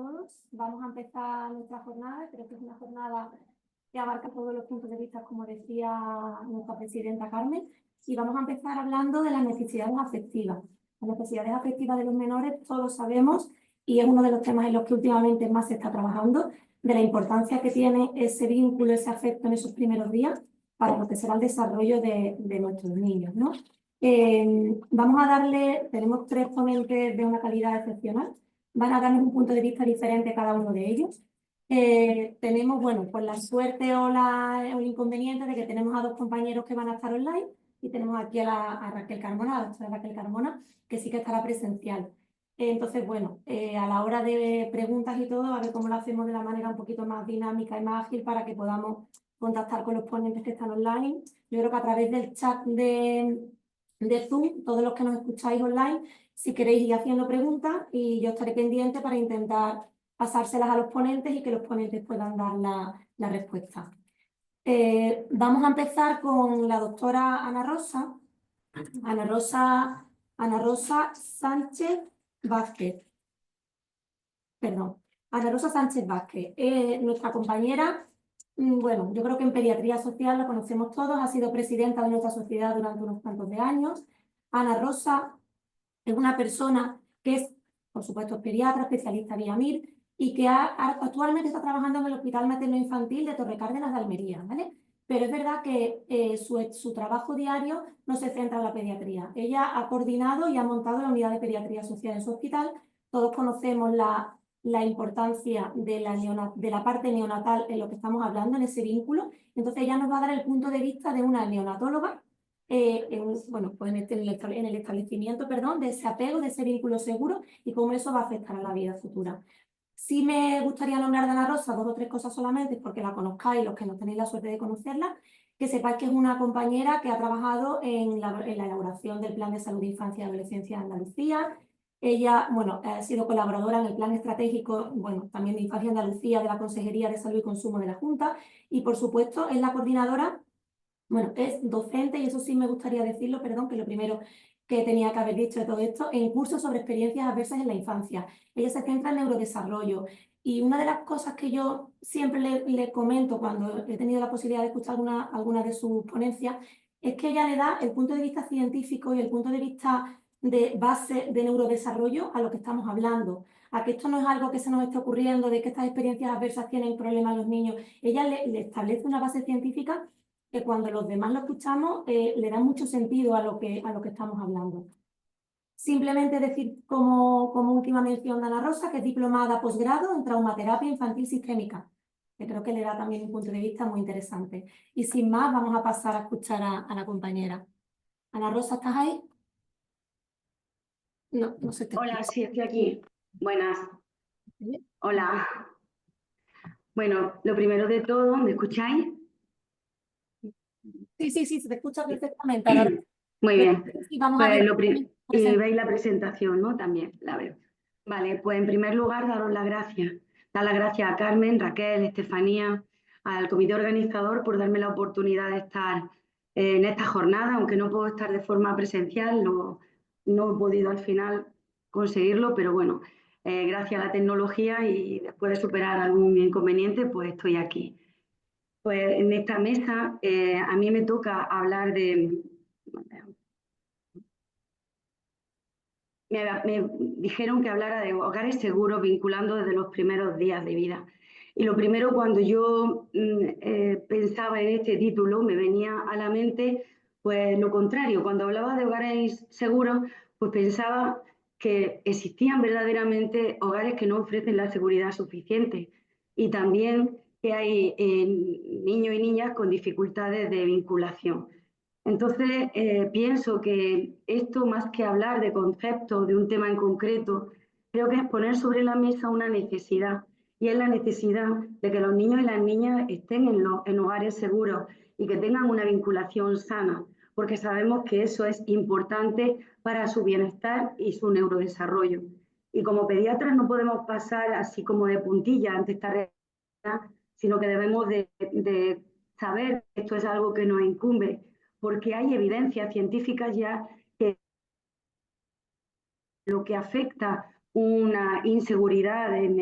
todos. Vamos a empezar nuestra jornada. Creo que es una jornada que abarca todos los puntos de vista, como decía nuestra presidenta Carmen. Y vamos a empezar hablando de las necesidades afectivas. Las necesidades afectivas de los menores, todos sabemos, y es uno de los temas en los que últimamente más se está trabajando, de la importancia que tiene ese vínculo, ese afecto en esos primeros días para lo que será el desarrollo de nuestros niños, ¿no? Vamos a darle, tenemos 3 ponentes de una calidad excepcional, van a darnos un punto de vista diferente cada uno de ellos. Tenemos, bueno, pues la suerte o el inconveniente de que tenemos a 2 compañeros que van a estar online y tenemos aquí a Raquel Carmona, a la doctora Raquel Carmona, que sí que estará presencial. Entonces, bueno, a la hora de preguntas y todo, a ver cómo lo hacemos de la manera un poquito más dinámica y más ágil para que podamos contactar con los ponentes que están online. Yo creo que a través del chat de Zoom, todos los que nos escucháis online, si queréis ir haciendo preguntas y yo estaré pendiente para intentar pasárselas a los ponentes y que los ponentes puedan dar la respuesta. Vamos a empezar con la doctora Ana Rosa. Ana Rosa Sánchez Vázquez. Perdón, Ana Rosa Sánchez Vázquez. Nuestra compañera, bueno, yo creo que en pediatría social la conocemos todos, ha sido presidenta de nuestra sociedad durante unos cuantos de años. Ana Rosa es una persona que es, por supuesto, pediatra, especialista vía MIR y que actualmente está trabajando en el Hospital Materno Infantil de Torrecárdenas de Almería, ¿vale? Pero es verdad que su trabajo diario no se centra en la pediatría. Ella ha coordinado y ha montado la unidad de pediatría social en su hospital. Todos conocemos la importancia de la parte neonatal en lo que estamos hablando, en ese vínculo. Entonces ella nos va a dar el punto de vista de una neonatóloga bueno, pues en el establecimiento, perdón, de ese apego, de ese vínculo seguro y cómo eso va a afectar a la vida futura. Sí me gustaría nombrar de Ana Rosa 2 o 3 cosas solamente, porque la conozcáis, los que no tenéis la suerte de conocerla, que sepáis que es una compañera que ha trabajado en la elaboración del Plan de Salud de Infancia y Adolescencia de Andalucía. Ella, bueno, ha sido colaboradora en el Plan Estratégico, bueno, también de Infancia de Andalucía, de la Consejería de Salud y Consumo de la Junta, y por supuesto es la coordinadora. Bueno, es docente, y eso sí me gustaría decirlo, perdón, que lo primero que tenía que haber dicho de todo esto, en cursos sobre experiencias adversas en la infancia. Ella se centra en neurodesarrollo. Y una de las cosas que yo siempre le comento cuando he tenido la posibilidad de escuchar alguna de sus ponencias, es que ella le da el punto de vista científico y el punto de vista de base de neurodesarrollo a lo que estamos hablando. A que esto no es algo que se nos esté ocurriendo, de que estas experiencias adversas tienen problemas en los niños. Ella le establece una base científica que cuando los demás lo escuchamos le da mucho sentido a lo que estamos hablando. Simplemente decir como última mención de Ana Rosa, que es diplomada posgrado en traumaterapia infantil sistémica, que creo que le da también un punto de vista muy interesante. Y sin más, vamos a pasar a escuchar a la compañera. Ana Rosa, ¿estás ahí? No sé. Hola, sí, estoy aquí. Buenas. Hola. Bueno, lo primero de todo, ¿me escucháis? Sí, se te escucha perfectamente. Ana Rosa. Muy bien. Y vamos pues a veis la presentación, ¿no? También la veo. Vale, pues en primer lugar, daros las gracias. Dar las gracias a Carmen, Raquel, Estefanía, al comité organizador por darme la oportunidad de estar en esta jornada, aunque no puedo estar de forma presencial, no he podido al final conseguirlo, pero bueno, gracias a la tecnología y después de superar algún inconveniente, pues estoy aquí. Pues en esta mesa a mí me toca hablar de... Me dijeron que hablara de hogares seguros vinculando desde los primeros días de vida. Y lo primero, cuando yo pensaba en este título, me venía a la mente pues lo contrario. Cuando hablaba de hogares seguros, pues pensaba que existían verdaderamente hogares que no ofrecen la seguridad suficiente y también que hay niños y niñas con dificultades de vinculación. Entonces, pienso que esto, más que hablar de conceptos, de un tema en concreto, creo que es poner sobre la mesa una necesidad, y es la necesidad de que los niños y las niñas estén en hogares seguros y que tengan una vinculación sana, porque sabemos que eso es importante para su bienestar y su neurodesarrollo. Y como pediatras no podemos pasar así como de puntilla ante esta realidad, sino que debemos de saber que esto es algo que nos incumbe, porque hay evidencias científicas ya que lo que afecta una inseguridad en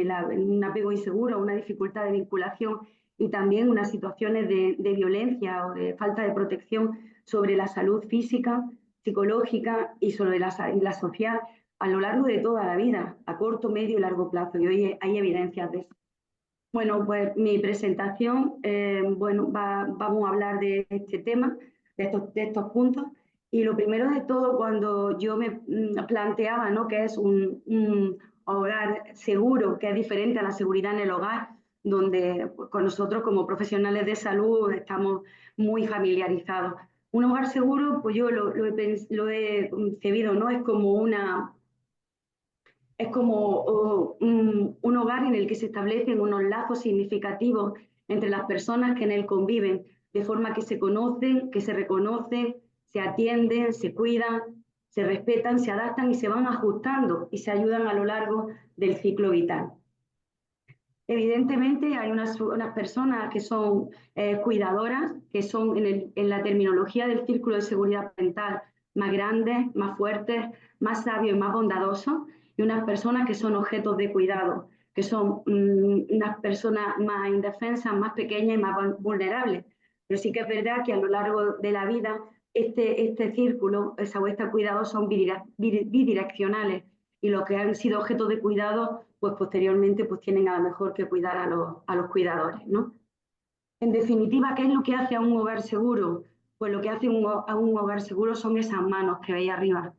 un apego inseguro, una dificultad de vinculación y también unas situaciones de violencia o de falta de protección sobre la salud física, psicológica y sobre la social a lo largo de toda la vida, a corto, medio y largo plazo. Y hoy hay evidencias de eso. Bueno, pues mi presentación, vamos a hablar de este tema, de estos puntos. Y lo primero de todo, cuando yo me planteaba, ¿no?, que es un hogar seguro, que es diferente a la seguridad en el hogar, donde pues, con nosotros como profesionales de salud estamos muy familiarizados. Un hogar seguro, pues yo lo he concebido, ¿no? Es como un hogar en el que se establecen unos lazos significativos entre las personas que en él conviven, de forma que se conocen, que se reconocen, se atienden, se cuidan, se respetan, se adaptan y se van ajustando y se ayudan a lo largo del ciclo vital. Evidentemente hay unas personas que son cuidadoras, que son en la terminología del círculo de seguridad parental más grandes, más fuertes, más sabios y más bondadosos, y unas personas que son objetos de cuidado, que son unas personas más indefensas, más pequeñas y más vulnerables. Pero sí que es verdad que a lo largo de la vida este círculo, o este cuidado son bidireccionales, y los que han sido objetos de cuidado, pues posteriormente pues tienen a lo mejor que cuidar a los cuidadores, ¿no? En definitiva, ¿qué es lo que hace a un hogar seguro? Pues lo que hace a un hogar seguro son esas manos que veis arriba.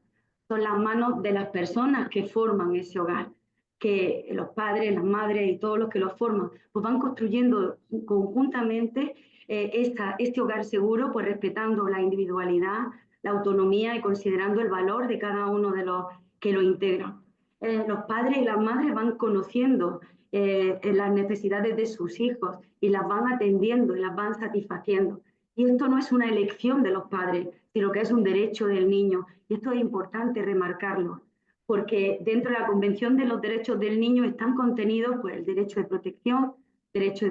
Son las manos de las personas que forman ese hogar, que los padres, las madres y todos los que lo forman, pues van construyendo conjuntamente este hogar seguro, pues respetando la individualidad, la autonomía y considerando el valor de cada uno de los que lo integran. Los padres y las madres van conociendo las necesidades de sus hijos y las van atendiendo y las van satisfaciendo. Y esto no es una elección de los padres, sino que es un derecho del niño. Y esto es importante remarcarlo, porque dentro de la Convención de los Derechos del Niño están contenidos pues, el derecho de protección, derechos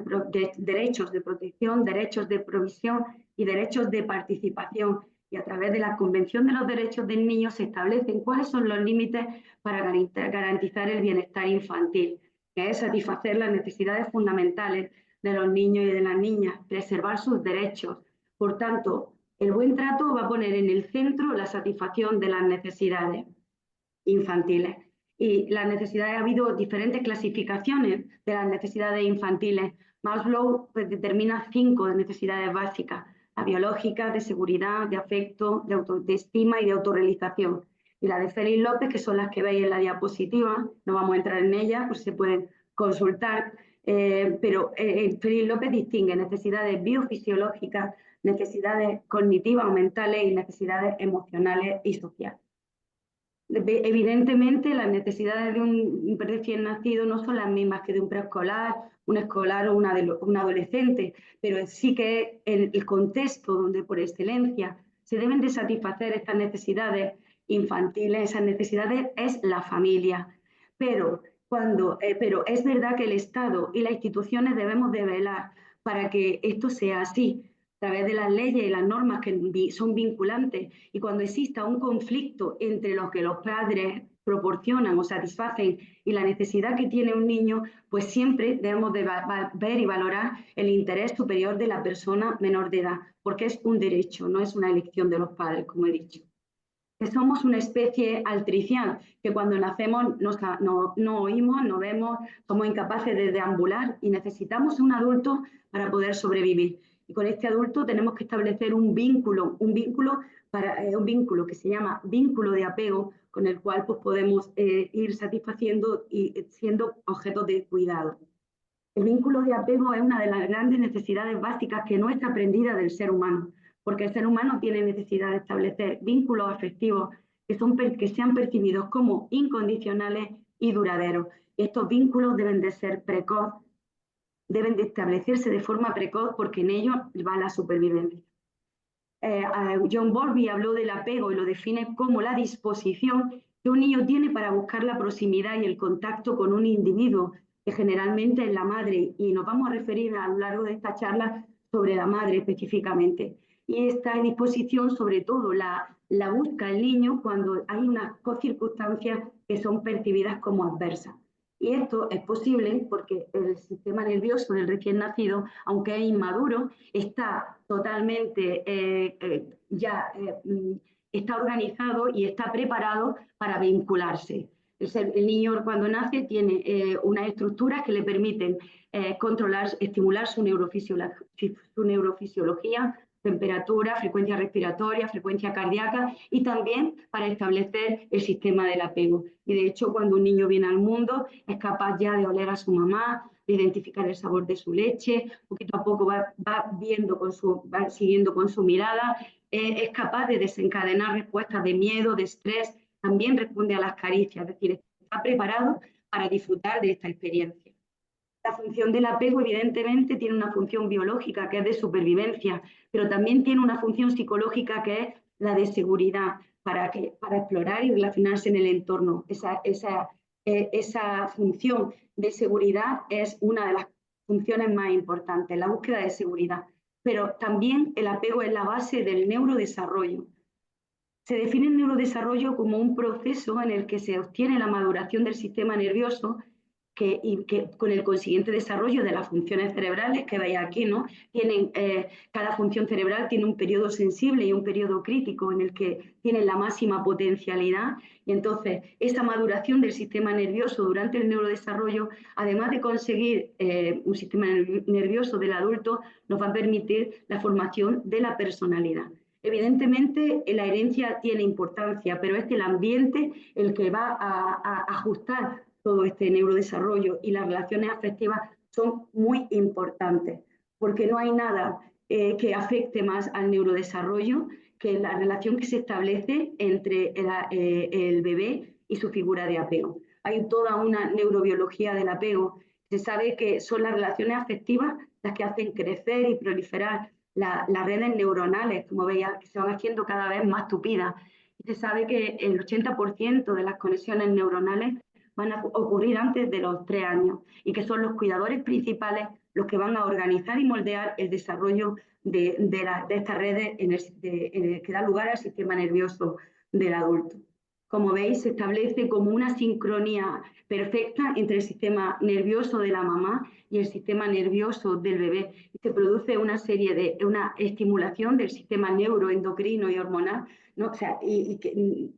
de protección, derechos de provisión y derechos de participación. Y a través de la Convención de los Derechos del Niño se establecen cuáles son los límites para garantizar el bienestar infantil, que es satisfacer las necesidades fundamentales de los niños y de las niñas, preservar sus derechos. Por tanto, el buen trato va a poner en el centro la satisfacción de las necesidades infantiles. Y las necesidades, ha habido diferentes clasificaciones de las necesidades infantiles. Maslow pues, determina 5 necesidades básicas: la biológica, de seguridad, de afecto, de autoestima y de autorrealización. Y la de Félix López, que son las que veis en la diapositiva, no vamos a entrar en ellas, pues se pueden consultar, pero Félix López distingue necesidades biofisiológicas, necesidades cognitivas o mentales y necesidades emocionales y sociales. Evidentemente, las necesidades de un recién nacido no son las mismas que de un preescolar, un escolar o un adolescente, pero sí que el contexto donde por excelencia se deben de satisfacer estas necesidades infantiles, esas necesidades, es la familia. Pero es verdad que el Estado y las instituciones debemos de velar para que esto sea así, a través de las leyes y las normas que son vinculantes, y cuando exista un conflicto entre lo que los padres proporcionan o satisfacen y la necesidad que tiene un niño, pues siempre debemos de ver y valorar el interés superior de la persona menor de edad, porque es un derecho, no es una elección de los padres, como he dicho. Que somos una especie altricial, que cuando nacemos no oímos, no vemos, somos incapaces de deambular y necesitamos un adulto para poder sobrevivir. Y con este adulto tenemos que establecer un vínculo que se llama vínculo de apego, con el cual pues, podemos ir satisfaciendo y siendo objetos de cuidado. El vínculo de apego es una de las grandes necesidades básicas que no está aprendida del ser humano, porque el ser humano tiene necesidad de establecer vínculos afectivos que sean percibidos como incondicionales y duraderos. Estos vínculos deben de ser precoz, deben de establecerse de forma precoz, porque en ello va la supervivencia. John Bowlby habló del apego y lo define como la disposición que un niño tiene para buscar la proximidad y el contacto con un individuo, que generalmente es la madre, y nos vamos a referir a lo largo de esta charla sobre la madre específicamente. y esta disposición sobre todo la busca el niño cuando hay unas circunstancias que son percibidas como adversas. Y esto es posible porque el sistema nervioso del recién nacido, aunque es inmaduro, está totalmente está organizado y está preparado para vincularse. El niño cuando nace tiene unas estructuras que le permiten estimular su neurofisiología, temperatura, frecuencia respiratoria, frecuencia cardíaca y también para establecer el sistema del apego. Y de hecho, cuando un niño viene al mundo, es capaz ya de oler a su mamá, de identificar el sabor de su leche, poquito a poco va siguiendo con su mirada, es capaz de desencadenar respuestas de miedo, de estrés, también responde a las caricias, es decir, está preparado para disfrutar de esta experiencia. La función del apego, evidentemente, tiene una función biológica, que es de supervivencia, pero también tiene una función psicológica, que es la de seguridad, para explorar y relacionarse en el entorno. Esa función de seguridad es una de las funciones más importantes, la búsqueda de seguridad. Pero también el apego es la base del neurodesarrollo. Se define el neurodesarrollo como un proceso en el que se obtiene la maduración del sistema nervioso con el consiguiente desarrollo de las funciones cerebrales que veis aquí, ¿no? Cada función cerebral tiene un periodo sensible y un periodo crítico en el que tienen la máxima potencialidad, y entonces esa maduración del sistema nervioso durante el neurodesarrollo, además de conseguir un sistema nervioso del adulto, nos va a permitir la formación de la personalidad. Evidentemente, la herencia tiene importancia, pero es el ambiente el que va a ajustar todo este neurodesarrollo, y las relaciones afectivas son muy importantes, porque no hay nada que afecte más al neurodesarrollo que la relación que se establece entre el bebé y su figura de apego. Hay toda una neurobiología del apego. Se sabe que son las relaciones afectivas las que hacen crecer y proliferar las redes neuronales, como veis, que se van haciendo cada vez más tupidas. Se sabe que el 80% de las conexiones neuronales van a ocurrir antes de los 3 años, y que son los cuidadores principales los que van a organizar y moldear el desarrollo de estas redes que da lugar al sistema nervioso del adulto. Como veis, se establece como una sincronía perfecta entre el sistema nervioso de la mamá y el sistema nervioso del bebé. Y se produce una estimulación del sistema neuroendocrino y hormonal, ¿no? O sea, que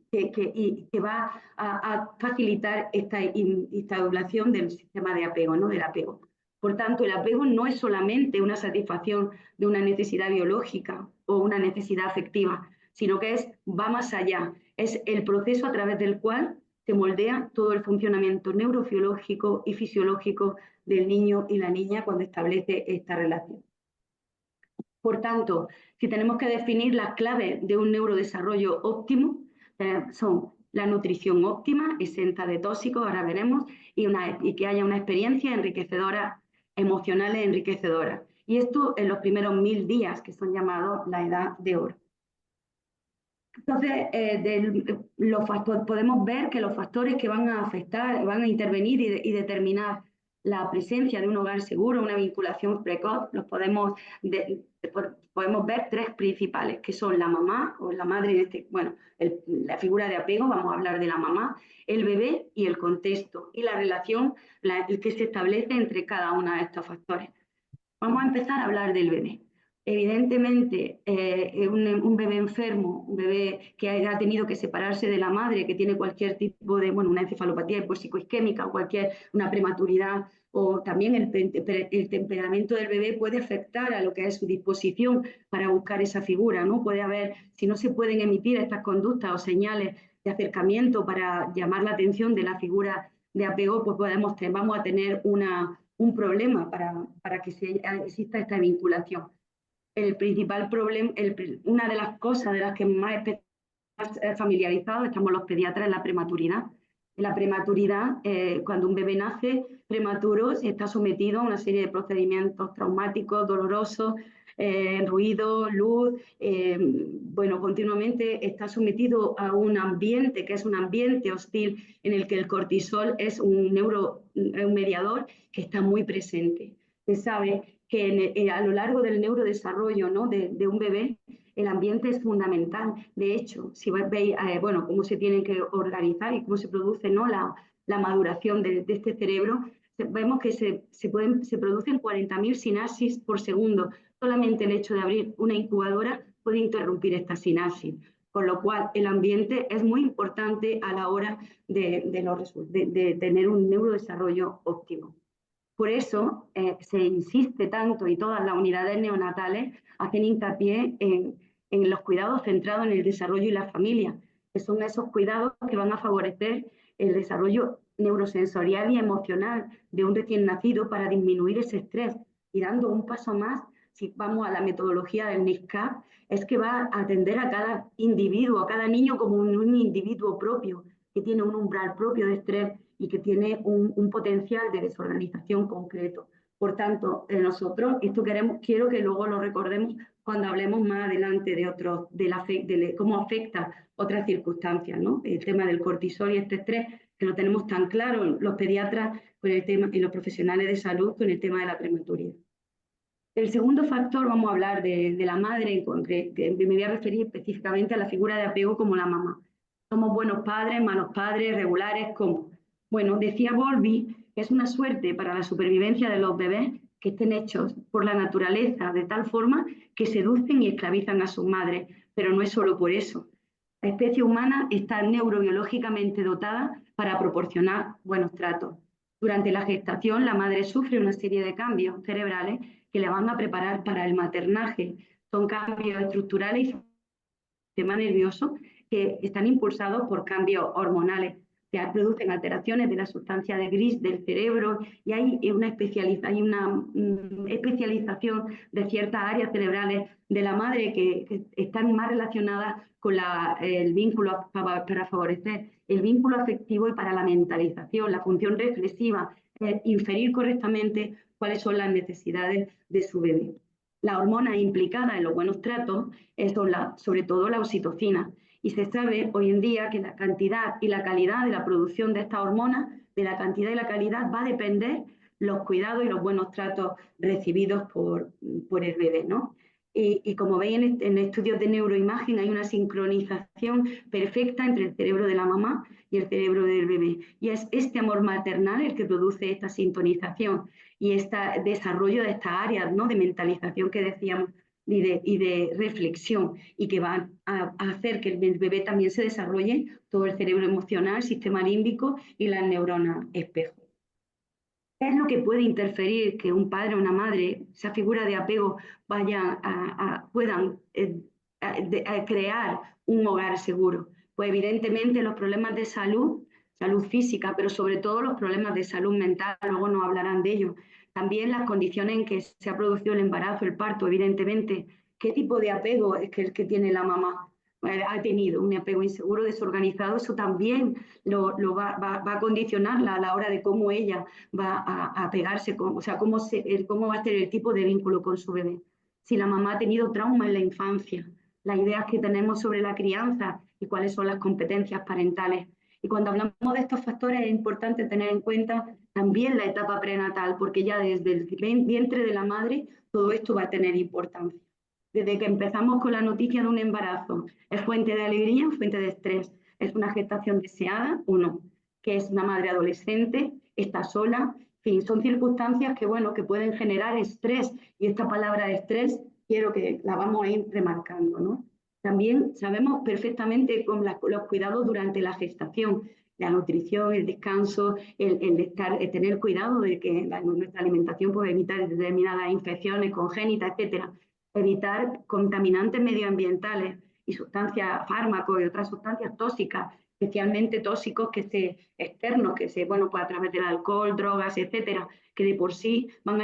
va a facilitar esta instauración del sistema de apego, ¿no? Del apego. Por tanto, el apego no es solamente una satisfacción de una necesidad biológica o una necesidad afectiva, sino que va más allá. Es el proceso a través del cual se moldea todo el funcionamiento neurofisiológico y fisiológico del niño y la niña cuando establece esta relación. Por tanto, si tenemos que definir las claves de un neurodesarrollo óptimo, son la nutrición óptima, exenta de tóxicos, ahora veremos, y que haya una experiencia enriquecedora, emocionales enriquecedoras. Y esto en los primeros 1000 días, que son llamados la edad de oro. Entonces, podemos ver que los factores que van a afectar, van a intervenir y determinar la presencia de un hogar seguro, una vinculación precoz, podemos ver 3 principales, que son la mamá o la madre, la figura de apego, vamos a hablar de la mamá, el bebé y el contexto, y la relación que se establece entre cada uno de estos factores. Vamos a empezar a hablar del bebé. Evidentemente, un bebé enfermo, un bebé que ha tenido que separarse de la madre, que tiene cualquier tipo de, una encefalopatía hipopsicoisquémica, una prematuridad, o también el temperamento del bebé puede afectar a lo que es su disposición para buscar esa figura, ¿no? Puede haber, si no se pueden emitir estas conductas o señales de acercamiento para llamar la atención de la figura de apego, pues vamos a tener un problema para que exista esta vinculación. El principal problema, una de las cosas de las que más familiarizados estamos los pediatras, es la prematuridad. En la prematuridad, cuando un bebé nace prematuro, está sometido a una serie de procedimientos traumáticos, dolorosos, ruido, luz, continuamente está sometido a un ambiente que es un ambiente hostil en el que el cortisol es un mediador que está muy presente. Se sabe que a lo largo del neurodesarrollo, ¿no?, de un bebé, el ambiente es fundamental. De hecho, si veis bueno, cómo se tienen que organizar y cómo se produce, ¿no?, la maduración de este cerebro, vemos que se producen 40.000 sinapsis por segundo. Solamente el hecho de abrir una incubadora puede interrumpir esta sinapsis. Con lo cual, el ambiente es muy importante a la hora de tener un neurodesarrollo óptimo. Por eso se insiste tanto y todas las unidades neonatales hacen hincapié en los cuidados centrados en el desarrollo y la familia, que son esos cuidados que van a favorecer el desarrollo neurosensorial y emocional de un recién nacido para disminuir ese estrés. Y dando un paso más, si vamos a la metodología del NISCAP, es que va a atender a cada individuo, a cada niño como un individuo propio, que tiene un umbral propio de estrés y que tiene un potencial de desorganización concreto. Por tanto, nosotros esto quiero que luego lo recordemos cuando hablemos más adelante de cómo afecta otras circunstancias, ¿no? El tema del cortisol y este estrés, que lo tenemos tan claro los pediatras con el tema, y los profesionales de salud con el tema de la prematuridad. El segundo factor, vamos a hablar de la madre, que me voy a referir específicamente a la figura de apego como la mamá. Somos buenos padres, malos padres, regulares, ¿cómo? Bueno, decía Bowlby que es una suerte para la supervivencia de los bebés que estén hechos por la naturaleza de tal forma que seducen y esclavizan a sus madres, pero no es solo por eso. La especie humana está neurobiológicamente dotada para proporcionar buenos tratos. Durante la gestación, la madre sufre una serie de cambios cerebrales que le van a preparar para el maternaje. Son cambios estructurales y sistema nervioso que están impulsados por cambios hormonales. Se producen alteraciones de la sustancia de gris del cerebro y hay una especialización de ciertas áreas cerebrales de la madre que están más relacionadas con el vínculo para favorecer el vínculo afectivo y para la mentalización, la función reflexiva, inferir correctamente cuáles son las necesidades de su bebé. Las hormonas implicadas en los buenos tratos son sobre todo la oxitocina. Y se sabe hoy en día que la cantidad y la calidad de la producción de estas hormonas, de la cantidad y la calidad, va a depender los cuidados y los buenos tratos recibidos por el bebé, ¿no? Y como veis en estudios de neuroimagen hay una sincronización perfecta entre el cerebro de la mamá y el cerebro del bebé. Y es este amor maternal el que produce esta sintonización y este desarrollo de estas áreas, ¿no?, de mentalización que decíamos y de reflexión, y que van a hacer que el bebé también se desarrolle todo el cerebro emocional, el sistema límbico y las neuronas espejo. ¿Qué es lo que puede interferir que un padre o una madre, esa figura de apego, puedan crear un hogar seguro? Pues evidentemente los problemas de salud física, pero sobre todo los problemas de salud mental, luego nos hablarán de ello. También las condiciones en que se ha producido el embarazo, el parto, evidentemente. ¿Qué tipo de apego es el que tiene la mamá? Ha tenido un apego inseguro, desorganizado, eso también va a condicionarla a la hora de cómo ella va a pegarse, o sea, cómo va a ser el tipo de vínculo con su bebé. Si la mamá ha tenido trauma en la infancia, las ideas que tenemos sobre la crianza y cuáles son las competencias parentales. Y cuando hablamos de estos factores es importante tener en cuenta también la etapa prenatal, porque ya desde el vientre de la madre todo esto va a tener importancia. Desde que empezamos con la noticia de un embarazo, ¿es fuente de alegría o fuente de estrés? ¿Es una gestación deseada o no? ¿Que es una madre adolescente? ¿Está sola? En fin, son circunstancias que, bueno, que pueden generar estrés, y esta palabra de estrés quiero que la vamos a ir remarcando, ¿no? También sabemos perfectamente con los cuidados durante la gestación, la nutrición, el descanso, el tener cuidado de que nuestra alimentación puede evitar determinadas infecciones congénitas, etcétera. Evitar contaminantes medioambientales y sustancias, fármacos y otras sustancias tóxicas, especialmente tóxicos externos, bueno, pues a través del alcohol, drogas, etcétera, que de por sí van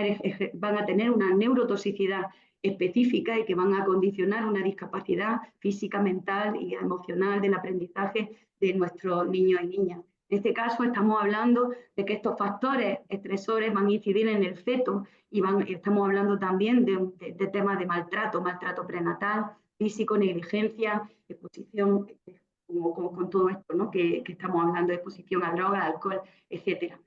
a tener una neurotoxicidad específica y que van a condicionar una discapacidad física, mental y emocional del aprendizaje de nuestros niños y niñas. En este caso estamos hablando de que estos factores estresores van a incidir en el feto y estamos hablando también de temas de maltrato prenatal, físico, negligencia, exposición, como con todo esto, ¿no?, que estamos hablando de exposición a drogas, alcohol, etcétera.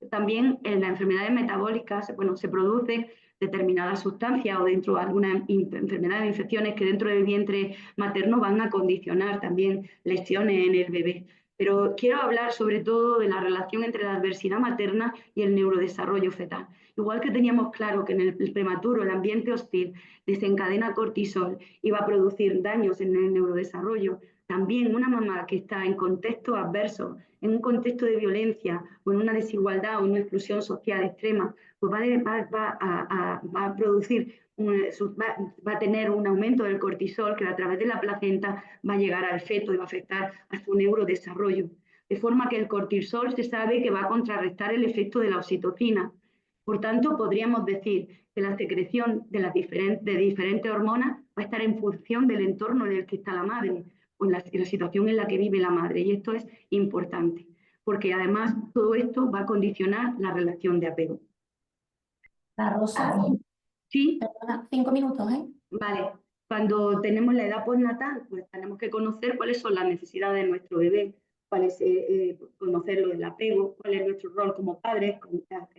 También en las enfermedades metabólicas, bueno, se produce determinadas sustancias o dentro de algunas enfermedades, infecciones que dentro del vientre materno van a condicionar también lesiones en el bebé. Pero quiero hablar sobre todo de la relación entre la adversidad materna y el neurodesarrollo fetal. Igual que teníamos claro que en el prematuro el ambiente hostil desencadena cortisol y va a producir daños en el neurodesarrollo, también una mamá que está en contexto adverso, en un contexto de violencia o en una desigualdad o una exclusión social extrema, pues va a producir, va a tener un aumento del cortisol que a través de la placenta va a llegar al feto y va a afectar a su neurodesarrollo. De forma que el cortisol se sabe que va a contrarrestar el efecto de la oxitocina. Por tanto, podríamos decir que la secreción de diferentes hormonas va a estar en función del entorno en el que está la madre o en la situación en la que vive la madre. Y esto es importante, porque además todo esto va a condicionar la relación de apego. La Rosa, Sí, perdona, 5 minutos, ¿eh? vale. Cuando tenemos la edad postnatal, pues tenemos que conocer cuáles son las necesidades de nuestro bebé, conocer lo del apego, cuál es nuestro rol como padres,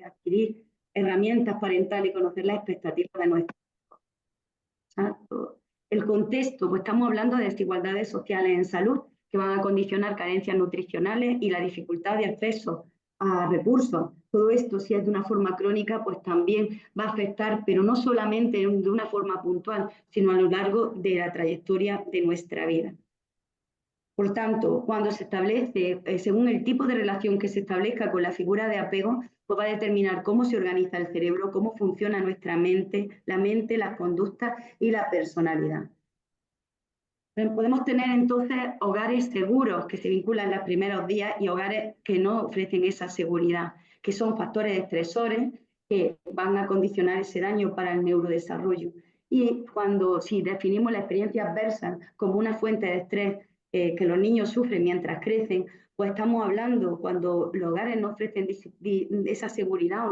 adquirir herramientas parentales y conocer las expectativas de nuestros hijos. El contexto, pues estamos hablando de desigualdades sociales en salud que van a condicionar carencias nutricionales y la dificultad de acceso a recursos. Todo esto, si es de una forma crónica, pues también va a afectar, pero no solamente de una forma puntual, sino a lo largo de la trayectoria de nuestra vida. Por tanto, cuando se establece, según el tipo de relación que se establezca con la figura de apego, pues va a determinar cómo se organiza el cerebro, cómo funciona nuestra mente, las conductas y la personalidad. Podemos tener entonces hogares seguros que se vinculan en los primeros días y hogares que no ofrecen esa seguridad, que son factores estresores que van a condicionar ese daño para el neurodesarrollo. Y si definimos la experiencia adversa como una fuente de estrés que los niños sufren mientras crecen, pues estamos hablando cuando los hogares no ofrecen esa seguridad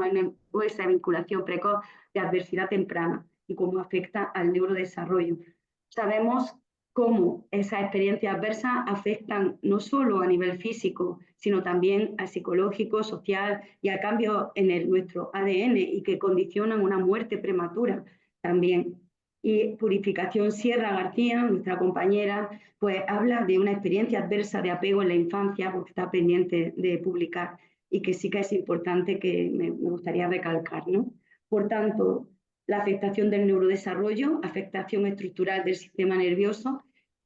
o esa vinculación precoz de adversidad temprana y cómo afecta al neurodesarrollo. Sabemos cómo esas experiencias adversas afectan no solo a nivel físico, sino también al psicológico, social y a cambios en nuestro ADN y que condicionan una muerte prematura también. Y Purificación Sierra García, nuestra compañera, pues habla de una experiencia adversa de apego en la infancia, porque está pendiente de publicar y que sí que es importante que me gustaría recalcar, ¿no? Por tanto, la afectación del neurodesarrollo, afectación estructural del sistema nervioso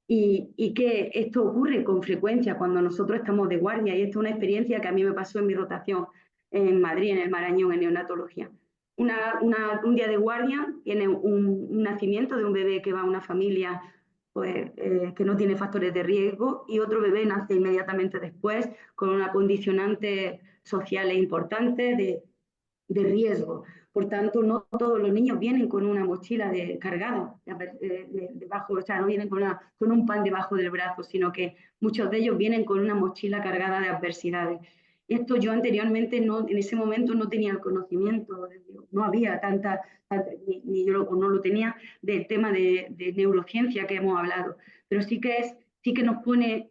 y que esto ocurre con frecuencia cuando nosotros estamos de guardia y esto es una experiencia que a mí me pasó en mi rotación en Madrid, en el Marañón, en neonatología. Un día de guardia tiene un nacimiento de un bebé que va a una familia pues, que no tiene factores de riesgo y otro bebé nace inmediatamente después con una condicionante sociales importantes de riesgo. Por tanto, no todos los niños vienen con una mochila cargada debajo, o sea, no vienen con un pan debajo del brazo, sino que muchos de ellos vienen con una mochila cargada de adversidades. Esto yo anteriormente, en ese momento no tenía el conocimiento, no había ni yo no lo tenía, del tema de neurociencia que hemos hablado, pero sí que nos pone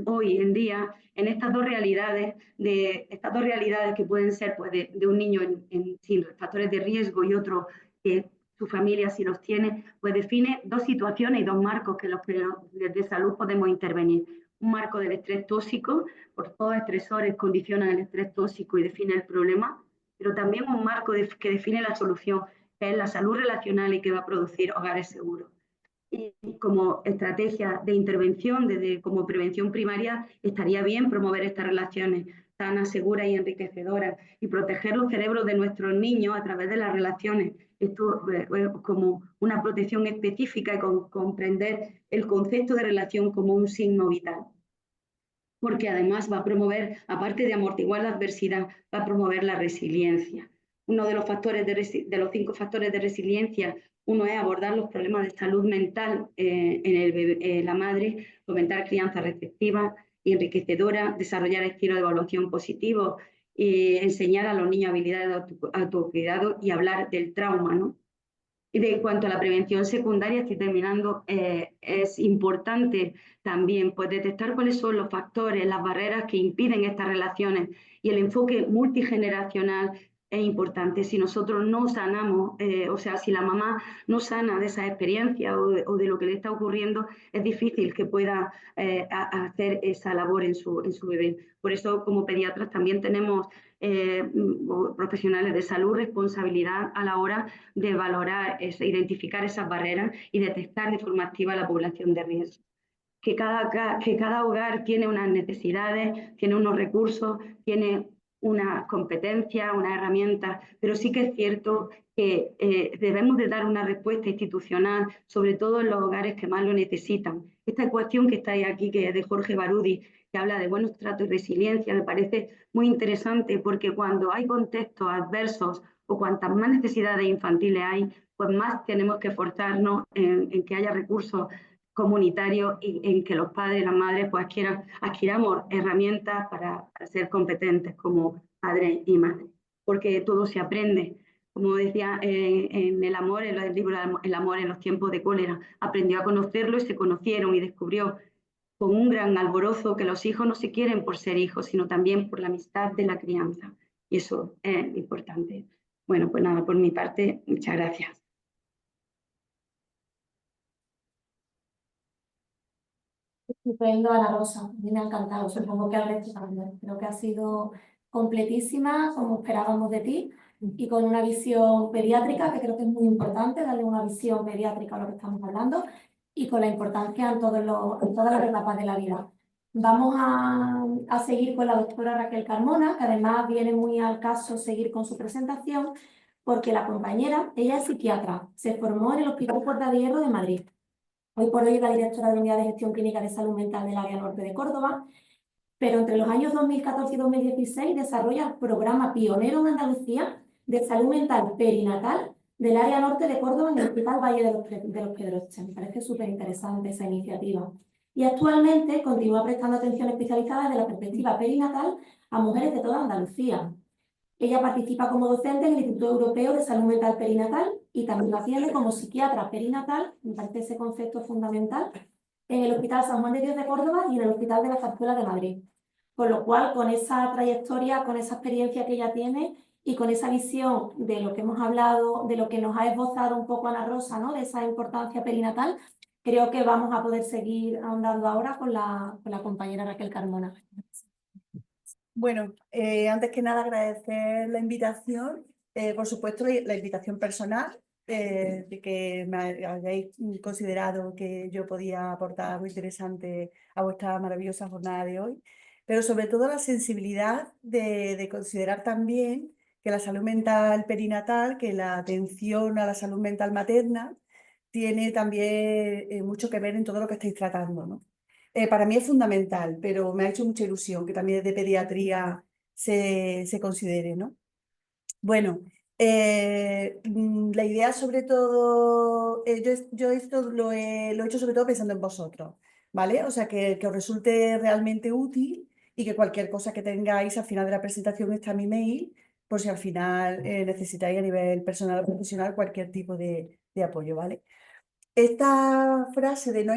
hoy en día en estas dos realidades que pueden ser pues, de un niño sin factores de riesgo y otro que su familia si los tiene, pues define dos situaciones y dos marcos que los que desde salud podemos intervenir. Un marco del estrés tóxico, por todos estresores condicionan el estrés tóxico y define el problema, pero también un marco que define la solución, que es la salud relacional y que va a producir hogares seguros. Y como estrategia de intervención, como prevención primaria, estaría bien promover estas relaciones sanas, seguras y enriquecedoras y proteger los cerebros de nuestros niños a través de las relaciones. Esto como una protección específica y comprender el concepto de relación como un signo vital. Porque además va a promover, aparte de amortiguar la adversidad, va a promover la resiliencia. Uno de los 5 factores de resiliencia, uno es abordar los problemas de salud mental en la madre, fomentar crianza receptiva y enriquecedora, desarrollar estilos de evaluación positivos, enseñar a los niños habilidades de autocuidado y hablar del trauma, ¿no? Y en cuanto a la prevención secundaria, estoy terminando, es importante también pues, detectar cuáles son los factores, las barreras que impiden estas relaciones, y el enfoque multigeneracional es importante. Si nosotros no sanamos, o sea, si la mamá no sana de esa experiencia o de lo que le está ocurriendo, es difícil que pueda hacer esa labor en su bebé. Por eso, como pediatras, también tenemos profesionales de salud responsabilidad a la hora de valorar, identificar esas barreras y detectar de forma activa la población de riesgo. Que cada hogar tiene unas necesidades, tiene unos recursos, tiene unas competencias, unas herramientas, pero sí que es cierto que debemos de dar una respuesta institucional, sobre todo en los hogares que más lo necesitan. Esta ecuación que está aquí, que es de Jorge Barudi, que habla de buenos tratos y resiliencia, me parece muy interesante, porque cuando hay contextos adversos o cuantas más necesidades infantiles hay, pues más tenemos que esforzarnos en que haya recursos comunitarios y en que los padres y las madres pues adquiramos herramientas para ser competentes como padres y madres, porque todo se aprende. Como decía en El amor, en el libro El amor en los tiempos de cólera, aprendió a conocerlo y se conocieron y descubrió con un gran alborozo que los hijos no se quieren por ser hijos, sino también por la amistad de la crianza. Y eso es importante. Bueno, pues nada, por mi parte, muchas gracias. Estupendo, Ana Rosa, a mí me ha encantado, supongo que al resto también. Creo que ha sido completísima, como esperábamos de ti, y con una visión pediátrica, que creo que es muy importante, darle una visión pediátrica a lo que estamos hablando, y con la importancia en todas las etapas de la vida. Vamos a seguir con la doctora Raquel Carmona, que además viene muy al caso seguir con su presentación, porque la compañera, ella es psiquiatra, se formó en el Hospital Puerta de Hierro de Madrid. Hoy por hoy es la directora de la Unidad de Gestión Clínica de Salud Mental del área norte de Córdoba, pero entre los años 2014 y 2016 desarrolla el programa pionero en Andalucía de salud mental perinatal del área norte de Córdoba en el Hospital Valle de los Pedroches. Me parece súper interesante esa iniciativa. Y actualmente continúa prestando atención especializada desde la perspectiva perinatal a mujeres de toda Andalucía. Ella participa como docente en el Instituto Europeo de Salud Mental Perinatal y también atiende como psiquiatra perinatal, me parece ese concepto fundamental, en el Hospital San Juan de Dios de Córdoba y en el Hospital de la Zarzuela de Madrid. Con lo cual, con esa trayectoria, con esa experiencia que ella tiene y con esa visión de lo que hemos hablado, de lo que nos ha esbozado un poco Ana Rosa, ¿no? De esa importancia perinatal, creo que vamos a poder seguir ahondando ahora con la compañera Raquel Carmona. Bueno, antes que nada agradecer la invitación, por supuesto la invitación personal, de que me hayáis considerado que yo podía aportar algo interesante a vuestra maravillosa jornada de hoy, pero sobre todo la sensibilidad de considerar también que la salud mental perinatal, que la atención a la salud mental materna, tiene también mucho que ver en todo lo que estáis tratando, ¿no? Para mí es fundamental, pero me ha hecho mucha ilusión que también desde pediatría se considere, ¿no? Bueno, la idea sobre todo, yo esto lo he hecho sobre todo pensando en vosotros, ¿vale? O sea, que os resulte realmente útil y que cualquier cosa que tengáis al final de la presentación está mi mail, por si al final necesitáis a nivel personal o profesional cualquier tipo de apoyo, ¿vale? Esta frase de no